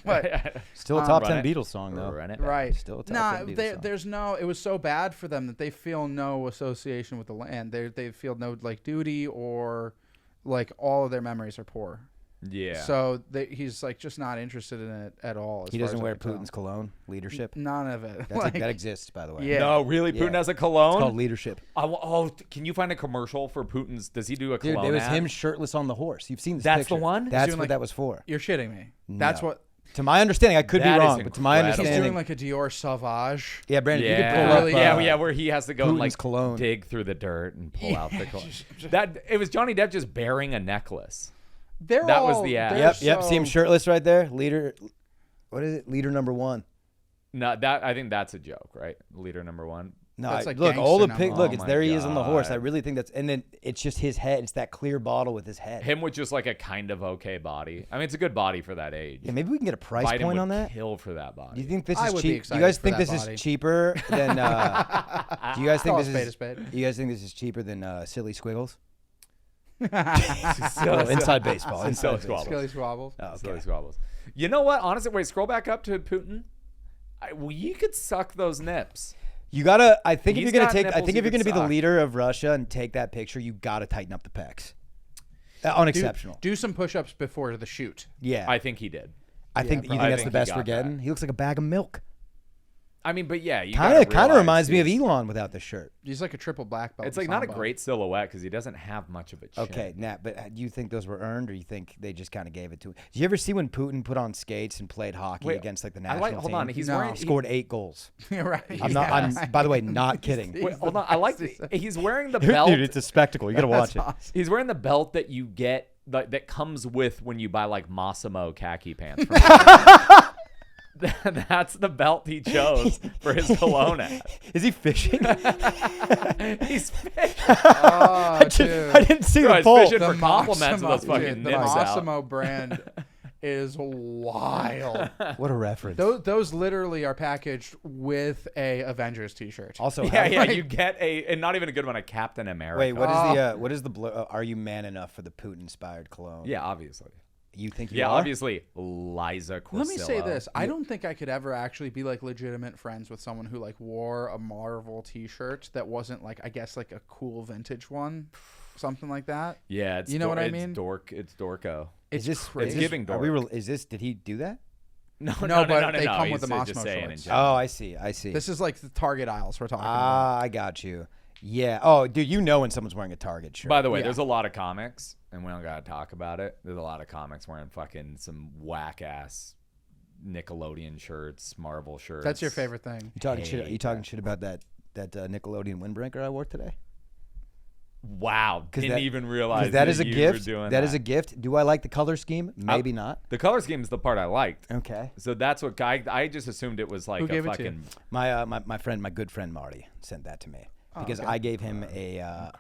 but still a top 10 Beatles song though. Right. Still a top 10 Beatles song. There's no. It was so bad for them that they feel no association with the land. They feel no like duty or like all of their memories are poor. Yeah. So he's like just not interested in it at all. He doesn't wear Putin's cologne. Leadership. None of it. That exists, by the way. Yeah. No, really, Putin has a cologne. It's called leadership. Can you find a commercial for Putin's? Does he do a cologne? Dude, it was him shirtless on the horse. You've seen this That's picture. the one. That's what that was for. You're shitting me. No. That's what. To my understanding, I could be wrong, but to my understanding, he's doing like a Dior Sauvage. Yeah, Brandon, you could pull up. Where he has to go Putin's and like cologne. dig through the dirt and pull out the cologne. It was Johnny Depp just bearing a necklace. That was the ad. Yep. See him shirtless right there. Leader, what is it? Leader number one. No, I think that's a joke, right? Leader number one. No, that's like look, all the pic. Look, it's there. He is on the horse. I really think that's, and then it's just his head. It's that clear bottle with his head. Him with just like a kind of okay body. I mean, it's a good body for that age. Yeah, maybe we can get a price Biden point would on that. Kill for that body. Do you think this is cheap? Do you guys think this is cheaper than? Do you guys think this is? You guys think this is cheaper than Silly Squiggles? Inside baseball. Silly Squabbles. Silly Squabbles. Oh, okay. Silly Squabbles. You know what? Honestly, wait. Scroll back up to Putin. You could suck those nips. You gotta. I think if you're gonna be the suck. leader of Russia and take that picture, you gotta tighten up the pecs. Unexceptional. Do some push-ups before the shoot. Yeah, I think he did. I think that's the best we're getting. He looks like a bag of milk. I mean, but yeah, kind of reminds me of Elon without the shirt. He's like a triple black belt. It's like not a great silhouette because he doesn't have much of a chin. Okay, Nat, but do you think those were earned, or you think they just kind of gave it to him? Did you ever see when Putin put on skates and played hockey against like the national team? Hold on, he's scored 8 goals. Right. I'm by the way not kidding. Wait, hold on, he's wearing the belt. Dude, it's a spectacle. You gotta watch it. Awesome. He's wearing the belt that you get that comes with when you buy like Massimo khaki pants. That's the belt he chose for his cologne ad. Is he fishing? He's fishing. Oh, I didn't see the poll. He's fishing for compliments of those fucking the nips Massimo out. brand is wild. What a reference. Those literally are packaged with a Avengers t-shirt. Also, you get and not even a good one, a Captain America. Wait, what is the are you man enough for the Putin inspired cologne? Yeah, obviously. You think you are? Obviously, Liza Corsillo. Let me say this. I don't think I could ever actually be like legitimate friends with someone who like wore a Marvel t-shirt that wasn't like, I guess, like a cool vintage one. Something like that. Yeah, it's you know what I mean? It's Dorko. It's crazy. It's giving dork. Did he do that? No, but they come with the Massimo shorts. Oh, I see. This is like the Target aisles we're talking about. I got you. Yeah. Oh, dude, you know when someone's wearing a Target shirt. By the way, there's a lot of comics, and we don't gotta talk about it. There's a lot of comics wearing fucking some whack ass Nickelodeon shirts, Marvel shirts. That's your favorite thing. You talking shit? Are you talking shit about that Nickelodeon windbreaker I wore today? Wow, didn't even realize that is a you gift. were doing That is a gift. Do I like the color scheme? Maybe not. The color scheme is the part I liked. Okay. So that's what I just assumed it was like Who a gave it to you? fucking. My good friend Marty sent that to me because okay. I gave him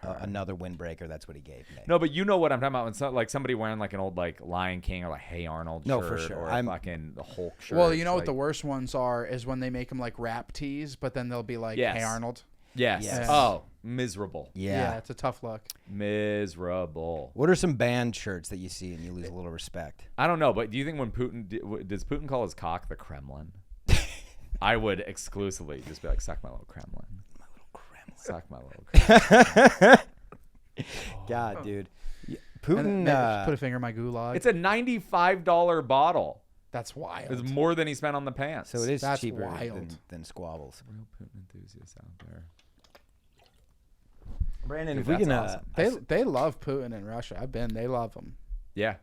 another windbreaker. That's what he gave me. No, but you know what I'm talking about. When like somebody wearing like an old like Lion King or like Hey Arnold No, shirt for sure. or fucking the Hulk shirt. Well, you know what like, the worst ones are is when they make them like rap tees, but then they'll be like, Yes. "Hey Arnold." Yes. Yes. Oh, miserable. Yeah. It's a tough look. Miserable. What are some band shirts that you see and you lose a little respect? I don't know, but do you think when Putin does Putin call his cock the Kremlin? I would exclusively just be like, suck my little Kremlin. My little Kremlin. Suck my little Kremlin. God, dude. And Putin. then just put a finger in my gulag. It's a $95 bottle. That's wild. It's more than he spent on the pants. So it is That's cheaper wild. than squabbles. Real Putin enthusiasts out there. Brandon, Dude, if we that's can, awesome. They love Putin in Russia. They love him. Yeah.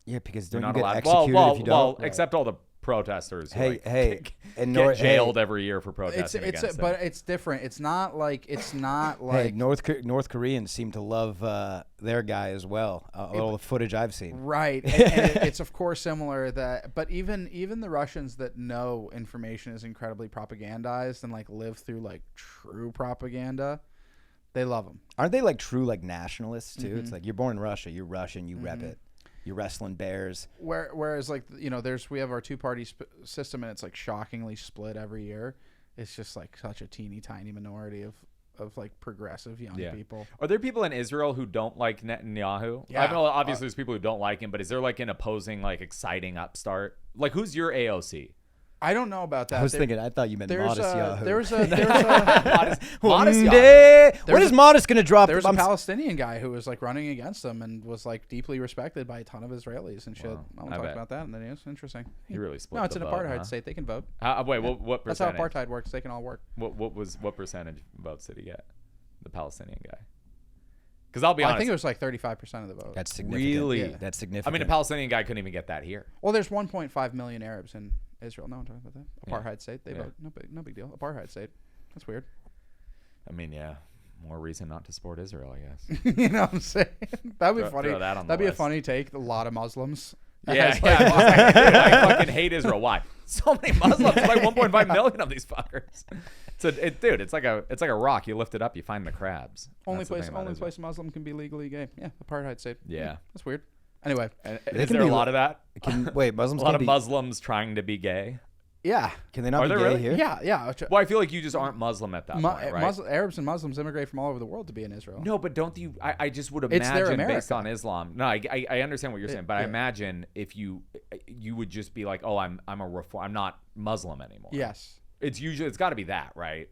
yeah, because You're don't you not get allowed. executed if you don't? Well, except all the protesters. Who Hey, like, hey, and get jailed every year for protesting against him. But it's different. It's not like Hey, North Koreans seem to love their guy as well. All the footage I've seen. right. And it's of course similar that, but even the Russians that know information is incredibly propagandized and like live through like true propaganda, they love him. Aren't they like true like nationalists too? It's like you're born in Russia, you're Russian, you rep it. You're wrestling bears. Whereas like we have our two-party system and it's like shockingly split every year. It's just like such a teeny tiny minority of like progressive young people. Are there people in Israel who don't like Netanyahu? Yeah. I know obviously there's people who don't like him, but is there like an opposing, like exciting upstart? Like who's your AOC? I don't know about that. I thought you meant Modest Yahoo. There's a Modest When Yahoo. is Modest going to drop? There's a Palestinian guy who was like running against him and was like deeply respected by a ton of Israelis and shit. Wow. I want to talk about that in the news. Interesting. You really split. No, it's the an vote, apartheid huh? state. They can vote. Wait, what That's how percentage? apartheid works. They can all work. What percentage votes did he get? The Palestinian guy. Because I'll be honest. I think it was like 35% of the vote. That's significant. Really? Yeah. That's I significant. mean, a Palestinian guy couldn't even get that here. Well, there's 1.5 million Arabs in Israel. No one talking about that. Apartheid state. They Yeah. vote. No big deal. Apartheid state. That's weird. I mean, yeah, more reason not to support Israel, I guess. You know what I'm saying? That'd be Throw funny. that on the That'd be a list. funny take. A lot of Muslims. Yeah, It's like- dude, I fucking hate Israel. Why? So many Muslims, like 1.5 million of these fuckers. So, dude, it's like a rock. You lift it up, you find the crabs. Only That's the place thing about Israel. a Muslim can be legally gay. Yeah, apartheid state. Yeah. That's weird. Anyway, And They is can there a be lot of that? Wait, Muslims A lot can of be, Muslims trying to be gay. yeah, Can they not Are be there gay really? here? yeah. Well, I feel like you just aren't Muslim at that point, right? Arabs and Muslims immigrate from all over the world to be in Israel. No, but don't you? I just would It's their imagine based America. on Islam. No, I understand what you're saying, but I yeah. imagine if you would just be like, oh, I'm a reform. I'm not Muslim anymore. Yes. It's got to be that, right?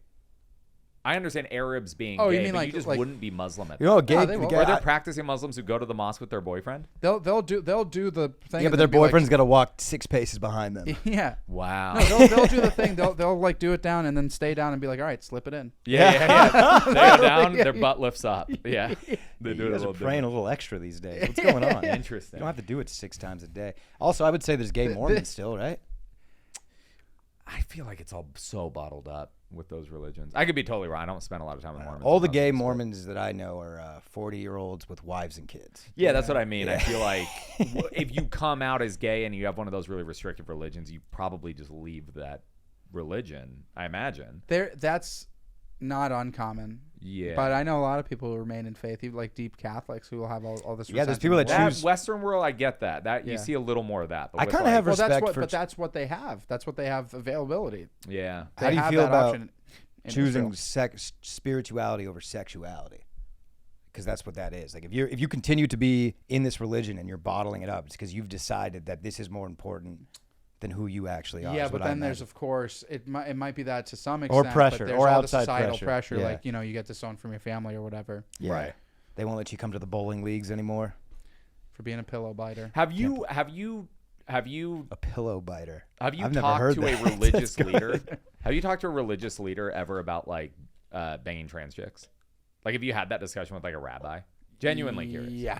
I understand Arabs being Oh, gay, you mean but like- you just like- wouldn't be Muslim at You know, that. gay. No, they won't. Are there practicing Muslims who go to the mosque with their boyfriend? They'll do the thing. yeah, and but their then be like- boyfriend's got to walk 6 paces behind them. Yeah. Wow. No, they'll do the thing. They'll like do it down and then stay down and be like, all right, slip it in. Yeah. They go down, their butt lifts up. Yeah. They do You it a guys are little praying a different. little extra these days. What's going on? Interesting. You don't have to do it 6 times a day. Also, I would say there's gay Mormons still, right? I feel like it's all so bottled up with those religions. I could be totally wrong. I don't spend a lot of time with Mormons. All the and gay Muslims, but- Mormons that I know are 40-year-olds with wives and kids. Yeah, that's what I mean. I feel like if you come out as gay and you have one of those really restrictive religions, you probably just leave that religion, I imagine. That's not uncommon. Yeah. But I know a lot of people who remain in faith, even like deep Catholics who will have all this. Yeah, there's people that resentment. choose- Western world, I get that. That you Yeah. see a little more of that. But I with, kinda like- have Well, respect for. but that's what they have. That's what they have availability. Yeah. How They do you have feel that about option in choosing Israel. spirituality over sexuality? Because that's what that is. Like if you continue to be in this religion and you're bottling it up, it's because you've decided that this is more important than who you actually are. Yeah, is but what I then there's imagine. of course it might be that to some extent, pressure, but there's or all the outside societal pressure. Yeah. like you get disowned from your family or whatever Yeah. Right. They won't let you come to the bowling leagues anymore. for being a pillow biter. Have you A pillow biter. Have you I've never talked heard to that. a religious That's leader? good. Have you talked to a religious leader ever about like banging trans chicks? Like, have you had that discussion with like a rabbi? Genuinely curious. Yeah,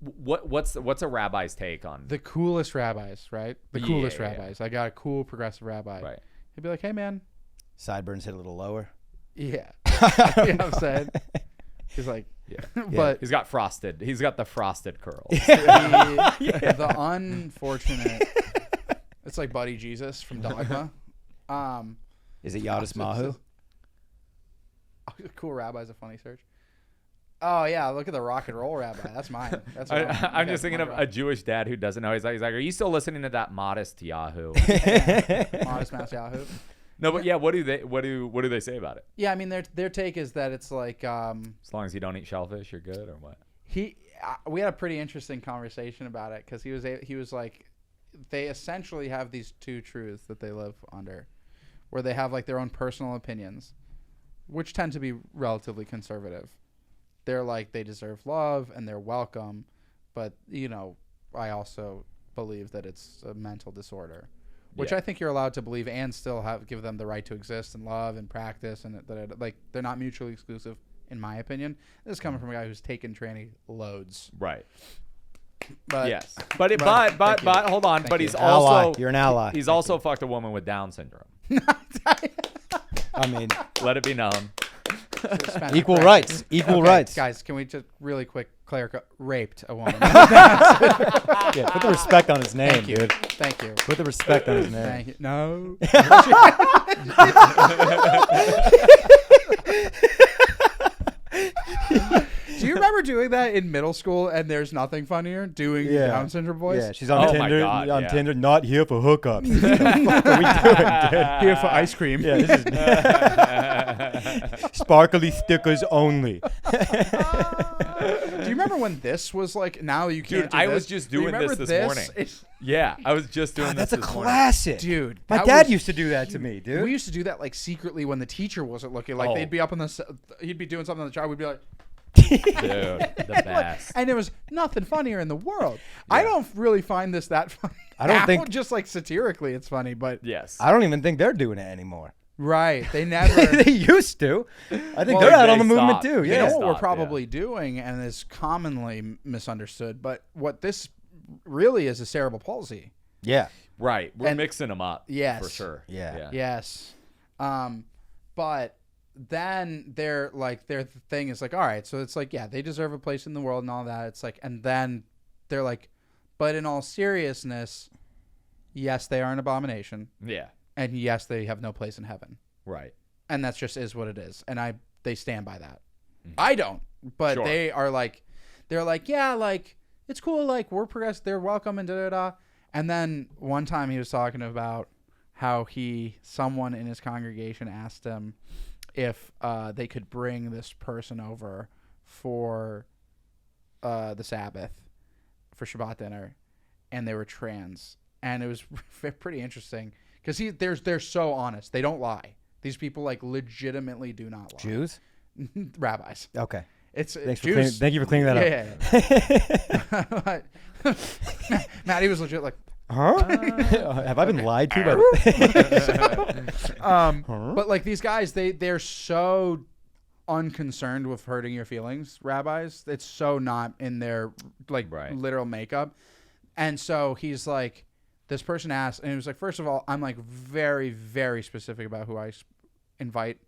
What's a rabbi's take on? the coolest rabbis, right? The Yeah, coolest yeah. rabbis. I got a cool progressive rabbi. Right. He'd be like, "Hey, man, Sideburns hit a little lower. yeah," you know what I'm saying? He's like, But He's got frosted. He's got the frosted curls. the unfortunate. It's like Buddy Jesus from Dogma. Is it Yadis Mahu? Cool rabbi's a funny search. Oh yeah, look at the rock and roll rabbi. That's mine. That's I'm just thinking of a Jewish dad who doesn't know. He's like, are you still listening to that modest Yahoo? Modest Mouse Yahoo. No, but yeah, what do they say about it? Yeah, I mean their take is that it's like as long as you don't eat shellfish, you're good, or what? We had a pretty interesting conversation about it because he was like, they essentially have these two truths that they live under, where they have like their own personal opinions, which tend to be relatively conservative. They're like, they deserve love and they're welcome, but I also believe that it's a mental disorder, which I think you're allowed to believe and still give them the right to exist and love and practice, and that like they're not mutually exclusive, in my opinion. This is coming from a guy who's taken tranny loads. Right. But yes. But hold on. Thank But you. he's also You're an ally. He's also fucked a woman with Down syndrome. I mean, let it be known. equal rights. Equal rights. Guys, can we just really quick clarify? Raped a woman. Yeah, put the respect on his name, Thank you. dude. Thank you. Put the respect on his name. Thank you. No. Do you remember doing that in middle school and there's nothing funnier? Doing Down syndrome voice? Yeah, she's on Oh my Tinder. God, on yeah. Tinder, not here for hookups. What the fuck are we doing, dude? Here for ice cream. Yeah, this is sparkly stickers only. Do you remember when this was like, now you can't Dude, do I this? was just Do you doing remember this morning. It's- Yeah, I was just doing That's this a this morning. classic. Dude. My that dad was used to do that to me, dude. We used to do that like secretly when the teacher wasn't looking. Like Oh. they'd be up in he'd be doing something on the chart. We'd be like, Dude, the best. and there was nothing funnier in the world. I don't really find this that funny. I don't think- just like satirically it's funny, but Yes. I don't even think they're doing it anymore. right. They never. They used to. I think Well, they're out they on the movement stopped. too. They You Yeah. know what we're Stop, probably doing, and is commonly misunderstood, but what this really is cerebral palsy. Yeah. Right. We're And- mixing them up. Yes. For sure. Yeah. Yes. But then their thing is like, all right, so it's like, yeah, they deserve a place in the world and all that. It's like, and then they're like, but in all seriousness, yes, they are an abomination, Yeah. and yes, they have no place in heaven, Right. and that's just is what it is, and they stand by that. I don't, but Sure. they are like, they're like, yeah, like it's cool, like we're progressive, they're welcome, and da da da. And then one time he was talking about how someone in his congregation asked him if they could bring this person over for the Sabbath for Shabbat dinner, and they were trans, and it was pretty interesting because they're so honest. They don't lie. These people like legitimately do not lie. Jews? Rabbis. Okay. It's Thank Jews. you for cleaning that Yeah. Matty was legit like, up. Have I been lied to by but like these guys, they're so unconcerned with hurting your feelings, rabbis. It's so not in their like literal makeup. And so he's like, this person asked, and he was like, first of all, I'm like very, very specific about who I invite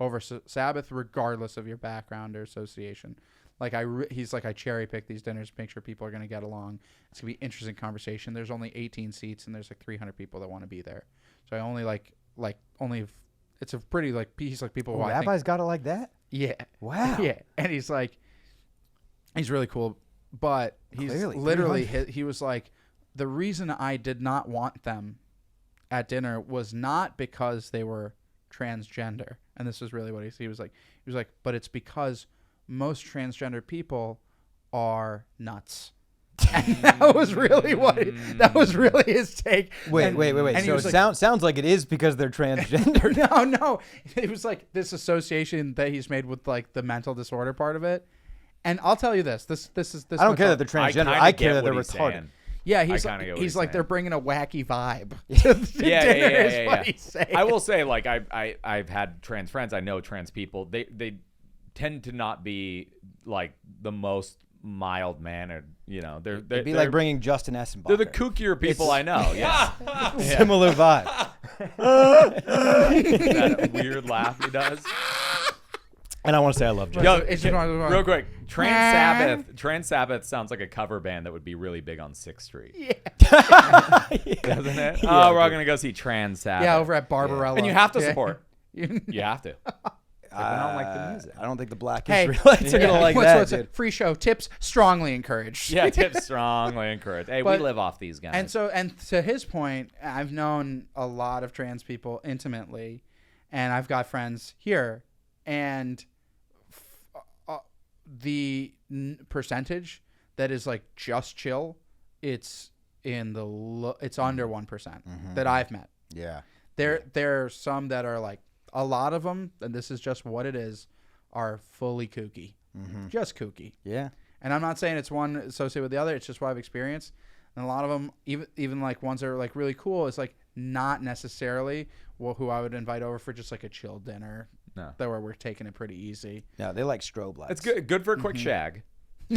over Sabbath, regardless of your background or association. Like he's like, I cherry pick these dinners, make sure people are going to get along. It's going to be interesting conversation. There's only 18 seats and there's like 300 people that want to be there. So I only it's a pretty like piece like people. Oh, rabbis got it like that? Yeah. Wow. Yeah. And he's like, he's really cool, but he's Clearly, literally, he was like, the reason I did not want them at dinner was not because they were transgender. And this was really what he was like, but it's because most transgender people are nuts. And that was really his take. Wait. And So it sounds like it is because they're transgender. No. It was like this association that he's made with like the mental disorder part of it. And I'll tell you this. This is I don't care that they're transgender. I care that they're retarded. Yeah, he's like they're bringing a wacky vibe to dinner is what he's saying. I will say, like, I've had trans friends. I know trans people. They tend to not be like the most mild mannered. You know, It'd be like bringing Justin Essenbacher. They're the kookier people I know. Yeah, Similar vibe. that weird laugh he does. And I want to say I love Jay. Yo, It's just real quick, Trans Sabbath sounds like a cover band that would be really big on 6th Street. Yeah. Doesn't it? Yeah, We're all going to go see Trans Sabbath. Yeah, over at Barbarella. And you have to Yeah. support. You have to. They don't like the music. I don't think the Black Hey, Israelites are gonna like what's that, dude. free show tips strongly encouraged. Yeah, tips strongly encouraged. Hey, But- we live off these guys. And to his point, I've known a lot of trans people intimately, and I've got friends here, and the percentage that is like just chill, it's in the it's under 1% that I've met. Yeah. There are some that are like, a lot of them, and this is just what it is, are fully kooky, just kooky. Yeah. And I'm not saying it's one associated with the other. It's just what I've experienced. And a lot of them, even like ones that are like really cool, is like not necessarily who I would invite over for just like a chill dinner. No. That where we're taking it pretty easy. No, they like strobe lights. It's good for a quick shag,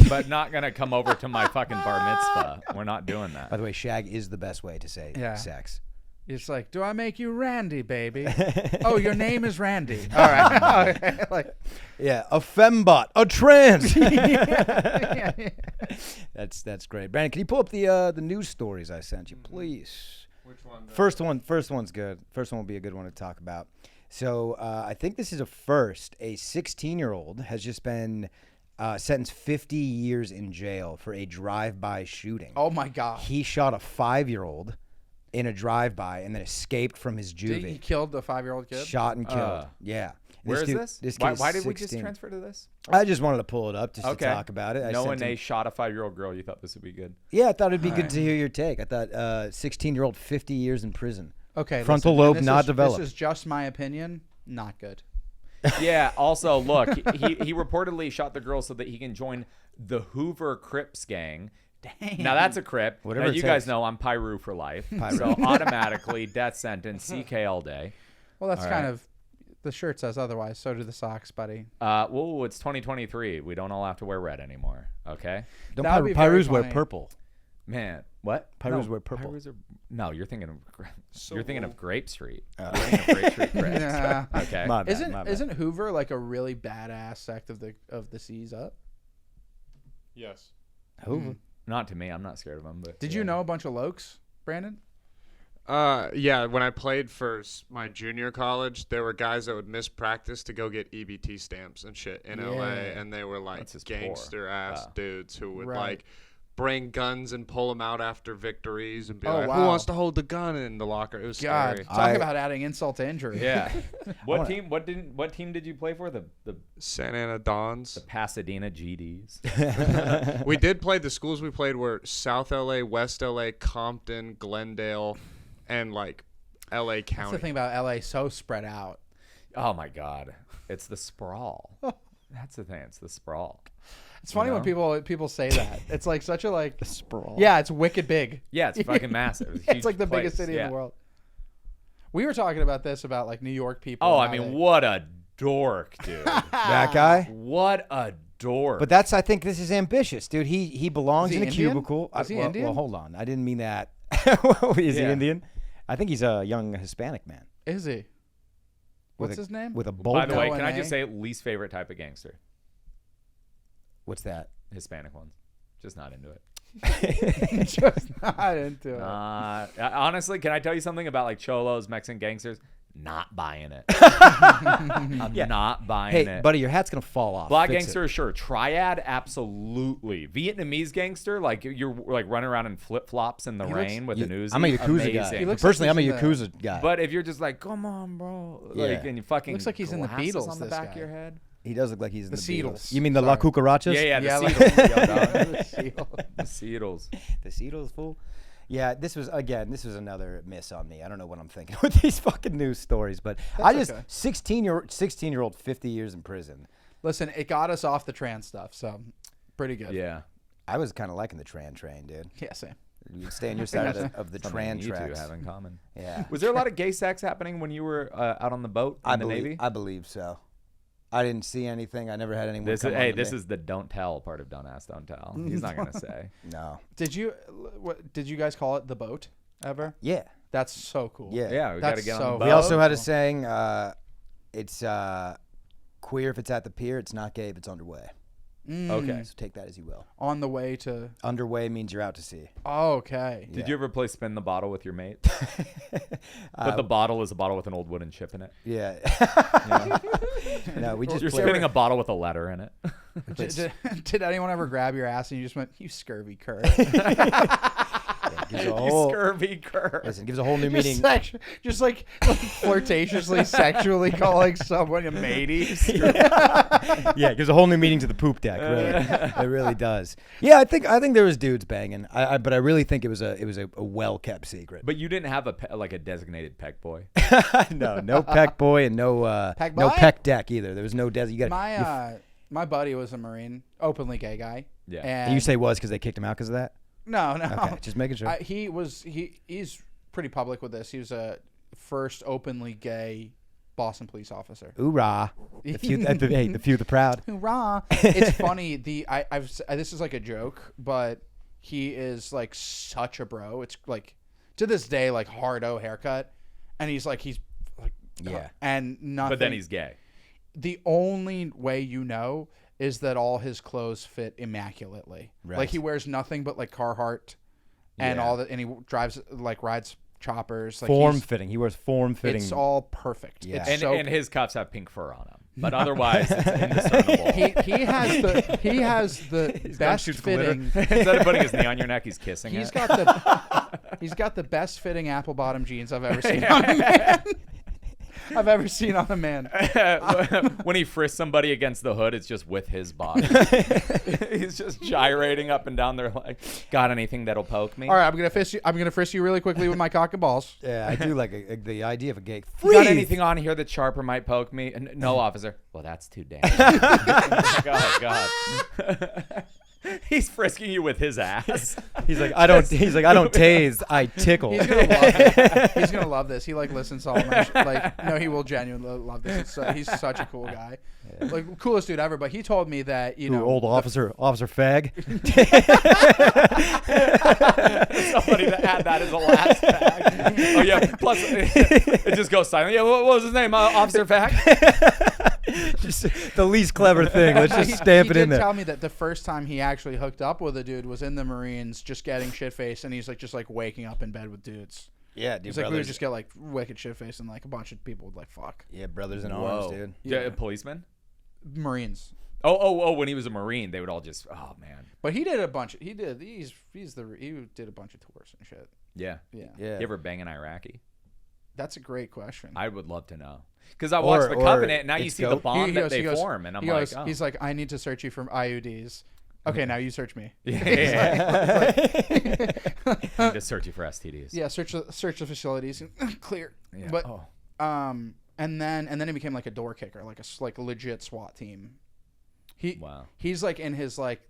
but not going to come over to my fucking bar mitzvah. We're not doing that. By the way, shag is the best way to say sex. It's like, do I make you Randy, baby? Oh, your name is Randy. All right. Okay. Like, Yeah, a fembot, a trans. yeah. That's great. Brandon, can you pull up the news stories I sent you, please? Which one? First one's good. First one will be a good one to talk about. So I think this is a first. A 16-year-old has just been sentenced 50 years in jail for a drive-by shooting. Oh my God. He shot a 5-year-old in a drive-by and then escaped from his He juvie. killed the 5-year-old kid? Shot and killed. Yeah. Where is dude- this? This Why, kid's why did we just 16. transfer to this? I just wanted to pull it up just Okay. to talk about it. Knowing they shot a 5-year-old girl, you thought this would be good. Yeah, I thought it'd be good to hear your take. I thought 16-year-old 50 years in prison. Okay. Frontal listen, and lobe this not is- developed. This is just my opinion. Not good. Yeah. Also, look, he reportedly shot the girl so that he can join the Hoover Crips gang. Dang. Now that's a Crip. Whatever Now, it you takes. guys know I'm Pyru for life, so automatically death sentence, CK all day. Well, that's All kind right. of, the shirt says otherwise. So do the socks, buddy. Well, it's 2023. We don't all have to wear red anymore. Okay. Don't That would be very Pyrus wear funny. purple? Man, what? Pyrus wear purple. Pyrus are, no, you're thinking of you're thinking of Grape Street. Oh. You're thinking of Grape Street Crips. Yeah. Okay. My bad, my bad. Isn't Hoover like a really badass sect of the C's Up? Yes. Hoover. Not to me. I'm not scared of them. But Did yeah. you know a bunch of Lokes, Brandon? Yeah, when I played for my junior college, there were guys that would miss practice to go get EBT stamps and shit in LA, Yeah. and they were like That's just poor. gangster ass Oh. dudes who would Right. like bring guns and pull them out after victories and be Oh, like, wow. "Who wants to hold the gun in the locker?" It was God, scary. talk I- about adding insult to injury. Yeah. What wanna- team? What team did you play for? The Santa Ana Dons. Pasadena GDs. We did play. The schools we played were South LA, West LA, Compton, Glendale, and like LA That's County. the thing about LA, so spread out. Oh my God! It's the sprawl. That's the thing. It's the sprawl. It's funny when know? people say that. It's like such a like. Sprawl. Yeah, it's wicked big. Yeah, it's fucking massive. It's, a It's huge like the place. biggest city Yeah. in the world. We were talking about this about like New York people. Oh, and I how mean, they- what a dork, dude. That guy? What a dork. But I think this is ambitious, dude. He belongs Is he in a Indian? cubicle. Is he well, Indian? Well, hold on. I didn't mean that. Is he Yeah. Indian? I think he's a young Hispanic man. Is he? With What's a- his name? With a bold. By the way, No can I NA? just say least favorite type of gangster? What's that? Hispanic ones. Just not into it. Just not into it. Honestly, can I tell you something about like cholos, Mexican gangsters? Not buying it. I'm not buying Hey, it. buddy, your hat's gonna fall off. Black Fix gangster, sure. Triad, absolutely. Vietnamese gangster, like you're like running around in flip flops in the He looks- rain with it. an Uzi. I'm a Yakuza Amazing. guy. He looks Personally, like I'm a he's in Yakuza guy. But if you're just like, come on, bro, like, Yeah. and you fucking Looks like he's in the glasses Beatles, on the this back guy. of your head. he does look like he's in The the Seedles. Beatles. You mean the La Sorry. Cucarachas? Yeah, the Yeah, like- Seedles. Yo, dog. The The Seedles. The Seedles, fool. Yeah, this was another miss on me. I don't know what I'm thinking with these fucking news stories, but I just okay. 16-year-old 50 years in prison. Listen, it got us off the trans stuff, so pretty good. Yeah. I was kind of liking the train, dude. Yeah, same. You stay on your side of the Something tran you two tracks. have in common. Yeah, Was there a lot of gay sex happening when you were out on the boat in the Navy? I believe so. I didn't see anything. I never had anyone. This come is, on hey, to this me. is the don't tell part of don't ask, don't tell. He's not gonna say. No. Did you guys call it the boat ever? Yeah. That's so cool. Yeah. Yeah, we gotta That's get so on the boat. We also had a cool. saying. It's queer if it's at the pier. It's not gay if it's underway. Okay. So take that as you will. On the way to. Underway means you're out to sea. Oh, okay. Did you ever play spin the bottle with your mate? But the bottle is a bottle with an old wooden chip in it. Yeah. No, we just You're play- spinning a bottle with a letter in it. Did anyone ever grab your ass and you just went, "You scurvy cur"? Gives a You whole, Scurvy cur. listen, gives a whole new meaning. Just like flirtatiously, sexually calling someone a matey. Yeah, it gives a whole new meaning to the poop deck. Really, it really does. Yeah, I think there was dudes banging. But I really think it was a well kept secret. But you didn't have a a designated peck boy. no peck boy and no Peck no boy? peck deck either. There was no des. You got My buddy was a Marine, openly gay guy. Yeah. And you say was because they kicked him out because of that. no. Okay, just making sure. He's pretty public with this. He was a first openly gay Boston police officer. Hoorah! The few, the few, the proud. Hoorah! It's funny. This is like a joke, but he is like such a bro. It's like to this day like hardo haircut, and he's like Yeah. and nothing. But then he's gay. The only way you know is that all his clothes fit immaculately. Right. Like he wears nothing but like Carhartt and Yeah. all that, and he drives like rides choppers. Like Form fitting. He wears form fitting. It's all perfect. Yeah. It's And his cuffs have pink fur on them. But otherwise, it's indiscernible. he has the His gun best shoots glitter. fitting. Instead of putting his knee on your neck, he's kissing He's it. got the best fitting apple bottom jeans I've ever seen on a man. When he frisks somebody against the hood, it's just with his body. He's just gyrating up and down there like, got anything that'll poke me? All right, I'm gonna frisk you really quickly with my cock and balls. Yeah, I do like the idea of a gay. You got anything on here that's sharp or might poke me? No, officer. Well, that's too damn. God. He's frisking you with his ass. He's like, I don't tase, I tickle. He's gonna love it. He's gonna love this. He like listens to all my no, he will genuinely love this. He's such a cool guy, like coolest dude ever. But he told me that old officer fag. Somebody to add that as a last tag. Oh yeah. Plus, it just goes silent. Yeah. What was his name? Officer Fact. Just the least clever thing. Let's just stamp it in He did there. tell me that the first time he actually hooked up with a dude was in the Marines, just getting shit faced, and he's like just like waking up in bed with dudes. Yeah, dude. He's like, we would just get like wicked shit faced, and like a bunch of people would like fuck. Yeah, brothers in arms, dude. Yeah. Policeman. Marines. Oh! When he was a Marine, they would all just. Oh man. But he did a bunch. He did a bunch of tours and shit. Yeah. Yeah. Yeah. You ever bang an Iraqi? That's a great question. I would love to know. Because I watched The Covenant, and now you see the bond that they form, and I'm like, oh. He's like, I need to search you for IUDs. Okay, now you search me. I need to search you for STDs. Yeah, search the facilities. Clear. Yeah. But and then he became like a door kicker, like a legit SWAT team. He's like in his like.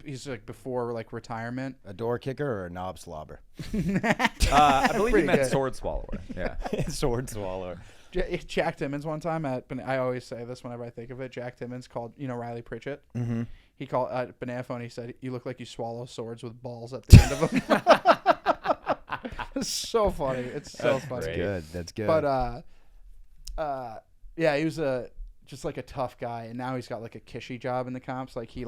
He's like before like retirement. A door kicker or a knob slobber? I believe he Pretty meant good. sword swallower. Yeah. Sword swallower. Jack Timmons one time I always say this whenever I think of it. Jack Timmons called Riley Pritchett. Mm-hmm. He called at Banana Phone. He said, "You look like you swallow swords with balls at the end of them." It's so funny. It's so funny. great. Good. That's good. But yeah, he was just like a tough guy, and now he's got like a cushy job in the cops. Like he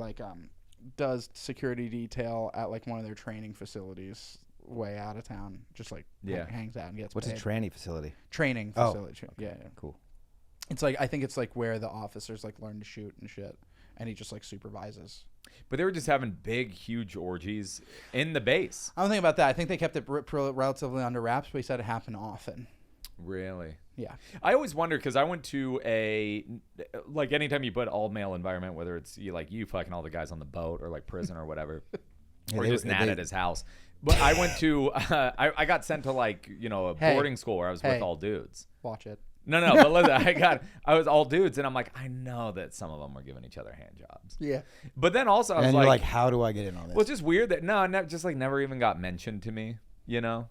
does security detail at like one of their training facilities way out of town. Just like hangs out and gets What's paid. a tranny facility? Training Oh, facility. Yeah. Cool. It's like I think it's like where the officers like learn to shoot and shit, and he just like supervises. But they were just having big, huge orgies in the base. I don't think about that. I think they kept it relatively under wraps, but he said it happened often. Really? Yeah. I always wonder because I went to anytime you put all male environment, whether it's you fucking all the guys on the boat or like prison or whatever, or just Nat at his house. But I went to I got sent to a boarding school where I was with all dudes. Watch it. No, but listen, I was all dudes, and I'm like, I know that some of them were giving each other hand jobs. Yeah. But then also I was And you're like, how do I get in on this? well, it's just weird that never even got mentioned to me. I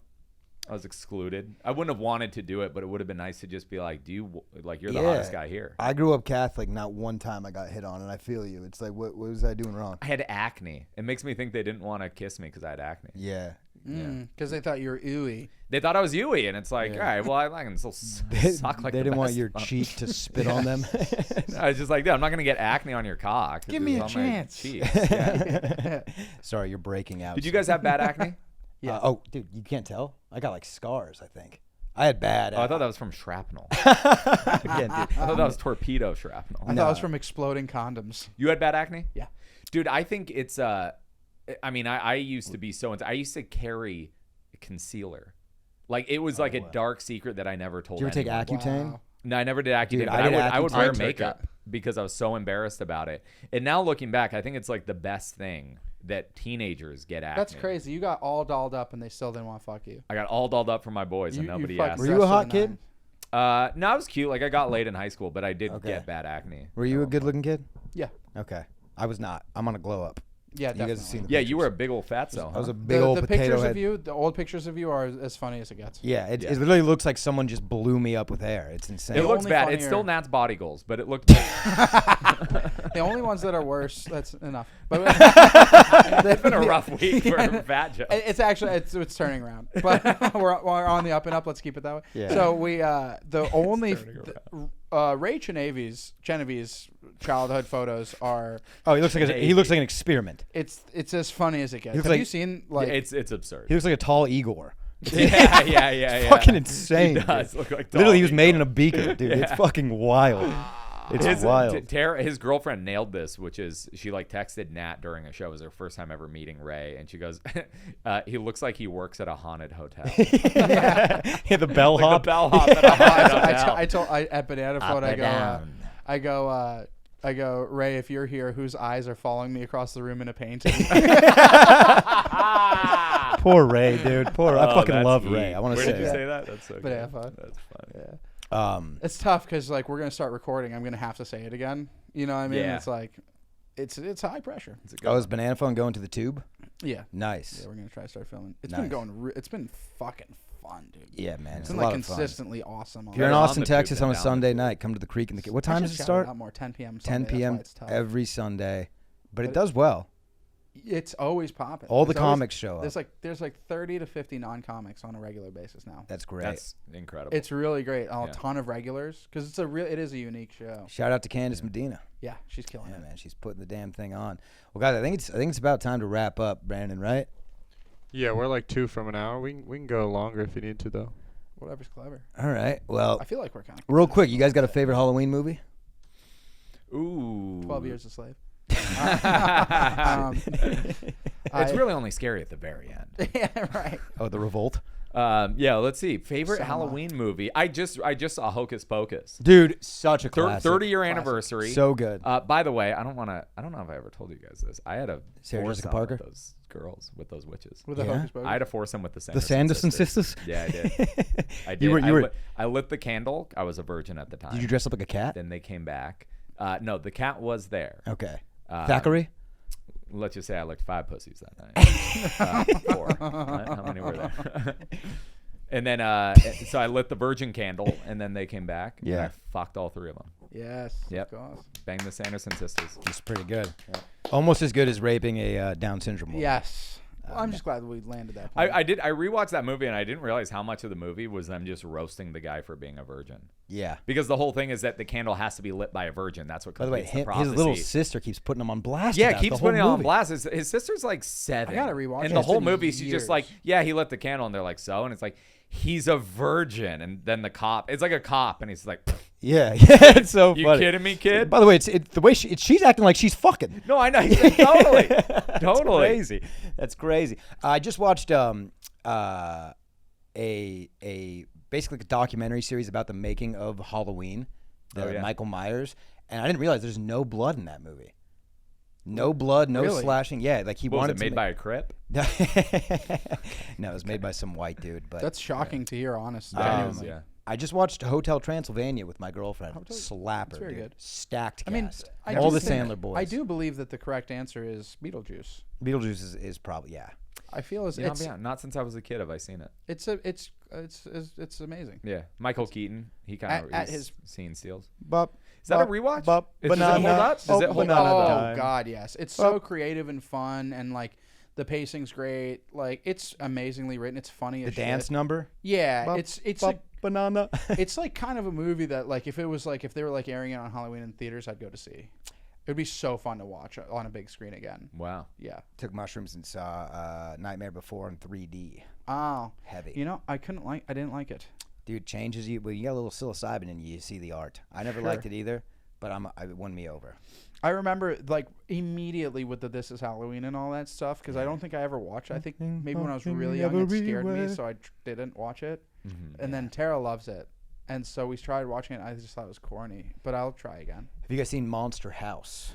was excluded. I wouldn't have wanted to do it, but it would have been nice to just be like, you're the hottest guy here. I grew up Catholic. Not one time I got hit on, and I feel you. It's like, what was I doing wrong? I had acne. It makes me think they didn't want to kiss me because I had acne. Yeah. Because they thought you were ooey. They thought I was Yui, and it's like, Yeah. all right, well, I can still They, suck like they the didn't want best your bum. cheek to spit on them. I was just like, dude, I'm not gonna get acne on your cock. Give me a It's on my chance. cheeks. Yeah. Sorry, you're breaking out. Did you guys have bad acne? Yeah. Oh, dude, you can't tell. I got like scars. I think I had bad. Oh, I thought that was from shrapnel. Again, dude. I thought that was torpedo shrapnel. I thought it was from exploding condoms. You had bad acne? Yeah. Dude, I think it's I mean, I used to be so I used to carry concealer. Like it was like a dark secret that I never told Did you ever take anyone. Accutane? Wow. No, I never did Accutane. Dude, but I did I would Accutane. wear I took makeup because I was so embarrassed about it. And now looking back, I think it's like the best thing that teenagers get acne. That's crazy. You got all dolled up and they still didn't want to fuck you. I got all dolled up for my boys and nobody fucked asked. Were you a dressed to hot the kid? nines. No, I was cute. Like I got laid in high school, but I did Okay. get bad acne. Were you a good-looking kid? Yeah. Okay, I was not. I'm on a glow up. Yeah, You guys definitely. have seen the Yeah, pictures. you were a big old fatso. I was a Huh? big old the potato pictures head. of you, the old pictures of you are as funny as it gets. Yeah, it Yeah. literally looks like someone just blew me up with hair. It's insane. It looks only bad. funnier- It's still Nat's body goals, but it looked. The only ones that are worse, that's enough. But It's been a rough week for Fat Joe. It's actually it's turning around, but we're on the up and up. Let's keep it that way. Yeah. So we the only turning Ray Genevieve's childhood photos are Oh, he looks like he looks like an experiment. it's as funny as it gets. looks Have like- you seen like It's absurd. He looks like a tall Igor. yeah. Fucking insane. He does dude. look like Literally, he Dolly. was made in a beaker, dude. It's fucking wild. It's wild. His girlfriend nailed this, which is she like texted Nat during a show. It was her first time ever meeting Ray, and she goes, "He looks like he works at a haunted hotel." Yeah, the bellhop. The bellhop at a haunted hotel. I told at Banana Float and down. I go Ray, if you're here, whose eyes are following me across the room in a painting? Poor Ray, dude. Poor. I Oh, fucking that's love heat. Ray. I want to Where say did you that. say that? That's so good. Banana Float. That's funny. Yeah. It's tough because like we're gonna start recording. I'm gonna have to say it again. You know what I mean? Yeah. It's like it's high pressure. It's a good Oh, is one. Banana Phone going to the tube? Yeah. Nice. Yeah, we're gonna try to start filming. It's Nice. been going. It's been fucking fun, dude. Yeah, man. It's It's a been lot like of fun. consistently awesome. If you're in Better on Austin, the tube Texas than on a down the Sunday tube. night, come to the creek in the. What I time should does it shout start? out more 10 p.m. 10 Sunday, that's p.m. why it's tough. every Sunday, but it But- does well. It's always popping. All the It's always- comics show up. There's like 30 to 50 non-comics on a regular basis now. That's great. That's incredible. It's really great. A Yeah. ton of regulars because it is a unique show. Shout out to Candace Medina. Yeah, she's killing Yeah, it. man, she's putting the damn thing on. Well, guys, I think it's about time to wrap up, Brandon. Right? Yeah, we're like 2 from an hour. We can go longer if you need to, though. Whatever's clever. All right. Well, I feel like we're kind of real quick, you guys got a favorite Halloween movie? Ooh. 12 Years a Slave. It's really only scary at the very end. Yeah, right. Oh, The Revolt. Yeah, let's see. Favorite Soma. Halloween movie? I just saw Hocus Pocus. Dude, such a classic. 30-year anniversary. So good. By the way, I don't know if I ever told you guys this. I had a Sarah Jessica foursome Parker? with those girls, with those witches. With the Yeah. Hocus Pocus. I had a foursome with the The Sanderson Sanderson sisters? Yeah, I did. I did. You were. I lit the candle. I was a virgin at the time. Did you dress up like a cat? Then they came back. No, the cat was there. Okay. Um, Thackeray? Let's just say I licked 5 pussies that night. 4. How many were there? And then, so I lit the virgin candle, and then they came back. And Yeah. I fucked all 3 of them. Yes. Yep. Of course. Banged the Sanderson sisters. It's pretty good. Almost as good as raping a Down syndrome woman. Yes. Well, I'm just glad that we landed that. I Point. rewatched that movie, and I didn't realize how much of the movie was them just roasting the guy for being a virgin. Yeah. Because the whole thing is that the candle has to be lit by a virgin. That's what By the way, completes the his prophecy. little sister keeps putting him on blast. Yeah, about keeps the whole putting it on movie. blast. His sister's like 7. I gotta rewatch And it. the It's whole been movie, she's just like, years. yeah, he lit the candle, and they're like, so? And it's like, he's a virgin. And then the cop, it's like a cop, and he's like, Yeah, yeah, it's so you funny. kidding me, kid? By the way, it's the way she's acting like she's fucking. No, I know. He's like, totally. That's Totally. crazy. That's crazy. I just watched a basically a documentary series about the making of Halloween, the Michael Myers, and I didn't realize there's no blood in that movie. No blood, no Really? slashing. Yeah, like he What was wanted it to made by a crip? No, it was made by some white dude. But That's shocking to hear, honestly. That is, Genuinely. yeah. I just watched Hotel Transylvania with my girlfriend. Hotel- Slapper, that's very dude. good. Stacked I mean, cast. I all do the think- Sandler boys. I do believe that the correct answer is Beetlejuice. Beetlejuice is probably I feel as You know, it's yeah, not since I was a kid have I seen it. it's amazing. Yeah. Michael Keaton, he kind of At his- scene steals. Bop, Is that a rewatch? Bop, Does it hold banana. up? Does it hold banana up? Oh time. God, yes. It's Well- so creative and fun, and like The pacing's great. Like, it's amazingly written. It's funny The as dance shit. number. Yeah, Bop, it's bop, like, banana. it's like kind of a movie that, like, if they were like airing it on Halloween in theaters, I'd go to see. It would be so fun to watch on a big screen again. Wow. Yeah. Took mushrooms and saw Nightmare Before in 3D. Oh, Heavy. you know, I didn't like it. Dude, changes you. Well, you got a little psilocybin in you see the art. I never liked it either, but it won me over. I remember, like, immediately with the This Is Halloween and all that stuff, because I don't think I ever watched it. I think maybe when I was really young, it scared me, so I didn't watch it. Mm-hmm. And then Tara loves it. And so we tried watching it, and I just thought it was corny. But I'll try again. Have you guys seen Monster House?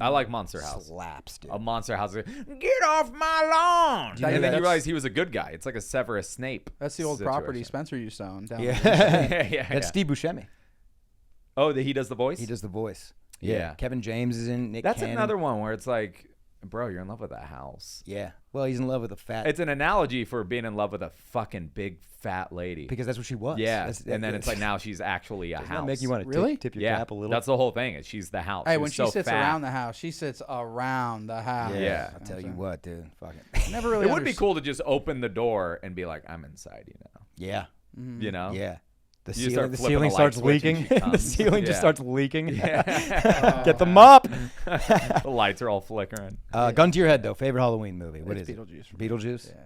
I like Monster House. Slaps, dude. A Monster House. Get off my lawn! you know And then that's- you realize he was a good guy. It's like a Severus Snape. That's the old situation. property Spencer used to own down Yeah. there. yeah. That's Steve Buscemi. Oh, he does the voice? He does the voice. Yeah. Kevin James is in. Nick That's Cannon. another one where it's like, bro, you're in love with that house. Yeah. Well, he's in love with a fat. It's an analogy for being in love with a fucking big fat lady. because that's what she was. Yeah, That's- and then it's like now she's actually a Doesn't that house. make you want to Really? tip your yeah, cap a little? that's the whole thing. Is she's the house. Hey, She when was she so sits fat. around the house, she sits around the house. Yeah. I'll tell you what, dude. Fucking. Never really It would be underst- cool to just open the door and be like, I'm inside you now. Yeah. You know? Yeah. The You start ceiling, flipping a light starts switch and leaking. she the comes. ceiling just Yeah. starts leaking. Yeah. Get the mop. The lights are all flickering. Gun to your head, though. Favorite Halloween movie? What It's is Beetlejuice. it? Beetlejuice? Yeah.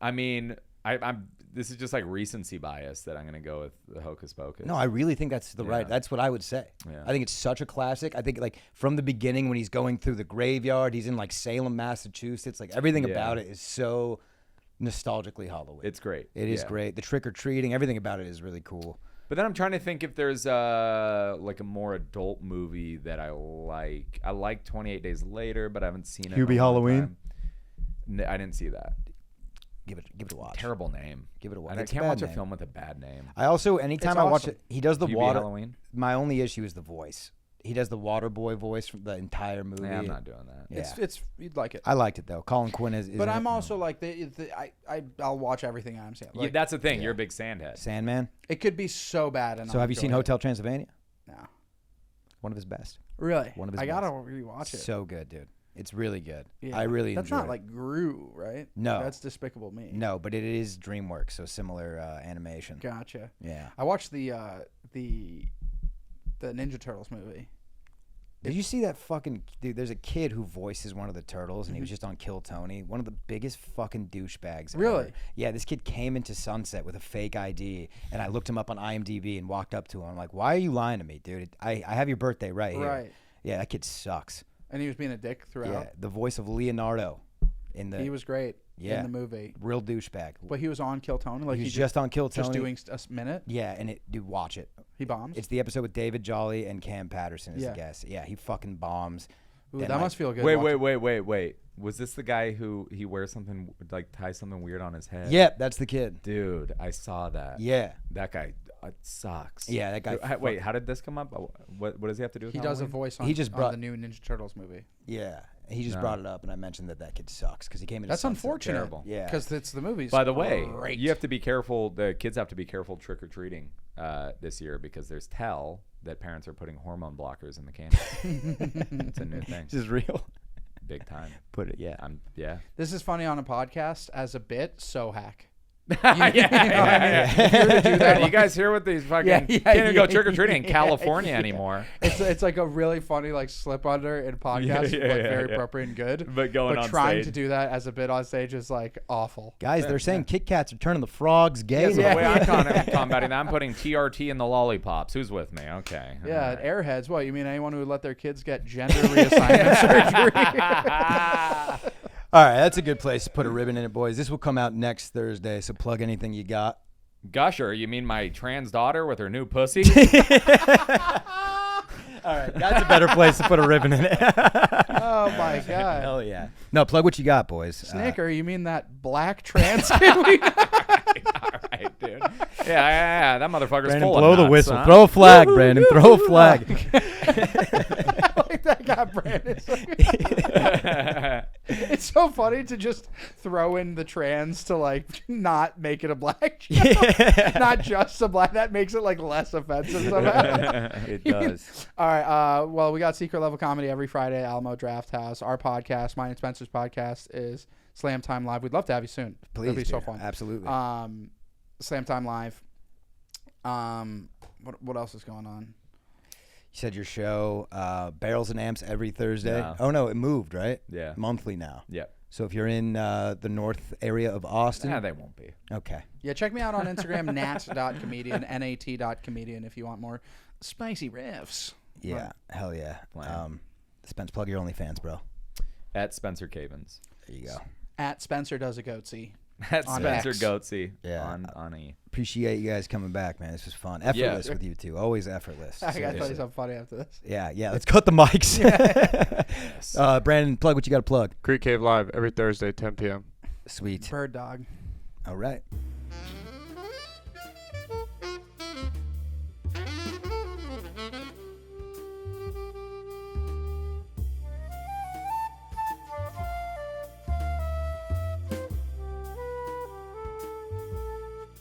I mean, I'm. This is just like recency bias that I'm gonna go with the Hocus Pocus. No, I really think that's the right. Yeah. That's what I would say. Yeah. I think it's such a classic. I think like from the beginning when he's going through the graveyard, he's in like Salem, Massachusetts. Like everything Yeah. about it is so nostalgically Halloween. It's great. It is Yeah. great. The trick or treating, everything about it is really cool. But then I'm trying to think if there's like a more adult movie that I like. I like 28 Days Later, but I haven't seen it. in a Hubie long Halloween? time. No, I didn't see that. Give it a watch. Terrible name. Give it a watch. And I It's can't bad watch a name. film with a bad name. I also anytime It's I watch awesome. it, he does the Hubie water. Halloween. My only issue is the voice. He does the water boy voice from the entire movie. Yeah, I'm not doing that. Yeah. It's you'd like it. I liked it though. Colin Quinn is. But in I'm it. also like I'll watch everything Adam Sandler. Yeah, Like, that's the thing. You're a big sandhead. Sandman. it could be so bad. And So I'll have you seen enjoy it. Hotel Transylvania? No, One of his best. really. One of his I gotta best. rewatch it. So good, dude. It's really good. Yeah. I really That's enjoy not it. like Gru, right? No. That's Despicable Me. No, but it is DreamWorks, so similar animation. Gotcha. Yeah. I watched the Ninja Turtles movie. Did you see that fucking dude? There's a kid who voices one of the turtles, and he was just on Kill Tony. One of the biggest fucking douchebags. Really? Ever. Yeah. This kid came into Sunset with a fake ID, and I looked him up on IMDb and walked up to him. I'm like, "Why are you lying to me, dude? I have your birthday right here." Right. Yeah, that kid sucks. And he was being a dick throughout. Yeah, the voice of Leonardo in the He was great Yeah. in the movie. real douchebag. But he was on Kill Tony. Like he he was just on Kill Tony. just doing a minute. Yeah, and dude, watch it. He bombs. It's the episode with David Jolly and Cam Patterson as Yeah. the guest. Yeah, he fucking bombs. Ooh, Then, that like- must feel good. Wait, watching- wait. Was this the guy who he wears something like ties something weird on his head? Yeah, that's the kid. Dude, I saw that. Yeah. That guy sucks. Yeah, that guy Wait, how did this come up? What does he have to do with He does a Halloween? voice on, He just on brought- the new Ninja Turtles movie. Yeah, he just No. brought it up, and I mentioned that kid sucks because he came in. That's unfortunate. Terrible. Yeah. Because it's the movies. By the way, great. you have to be careful. The kids have to be careful trick or treating this year because there's tell that parents are putting hormone blockers in the candy. It's a new thing, This is real. big time. Put it. Yeah. Yeah. This is funny on a podcast as a bit. So hack. yeah. If you were to do that, Do you guys hear what these fucking Yeah, can't even go yeah, trick or treating in yeah, California yeah. anymore? It's like a really funny like slip under in podcast, Yeah, like very yeah. appropriate and good. But going But on trying stage. to do that as a bit on stage is like awful. Guys, they're saying Kit Kats are turning the frogs gay. That's now. the way I'm combating that. I'm putting TRT in the lollipops. Who's with me? Okay. Yeah, All right. Airheads. What you mean? Anyone who would let their kids get gender reassignment surgery? All right, that's a good place to put a ribbon in it, boys. This will come out next Thursday, so plug anything you got. Gusher, you mean my trans daughter with her new pussy? All right, that's a better place to put a ribbon in it. Oh my god. Hell yeah. No, plug what you got, boys. Snicker, you mean that black trans kid? All right, dude. Yeah. That motherfucker's Brandon, full blow of the nuts, whistle. huh? Throw a flag, Brandon. Throw a flag. Like that guy, Brandon. It's so funny to just throw in the trans to like not make it a black joke. Not just a black. That makes it like less offensive somehow. It does. All right. Well, we got Secret Level Comedy every Friday at Alamo Draft House. Our podcast, mine and Spencer's podcast, is Slam Time Live. We'd love to have you soon. Please, It'll be so dude. fun. Absolutely. Slam Time Live. What else is going on? You said your show, Barrels and Amps, every Thursday. No. Oh no, it moved, right? Yeah. Monthly now. Yep. So if you're in the north area of Austin, Nah, they won't be. okay. Yeah, check me out on Instagram, nat.comedian, nat.comedian, if you want more spicy riffs. Yeah, hell yeah. Flam. Spence, plug your OnlyFans, bro. At Spencer Cavins. There you go. At Spencer Does a Goatsy. At On Spencer X. Goatsy. Yeah. On E. Appreciate you guys coming back, man. This was fun. Effortless with you two. Always effortless. I gotta tell you Seriously. something funny after this. Yeah. Let's cut the mics. Brandon, plug what you got to plug. Creek Cave Live every Thursday, 10 p.m. Sweet. Bird dog. All right.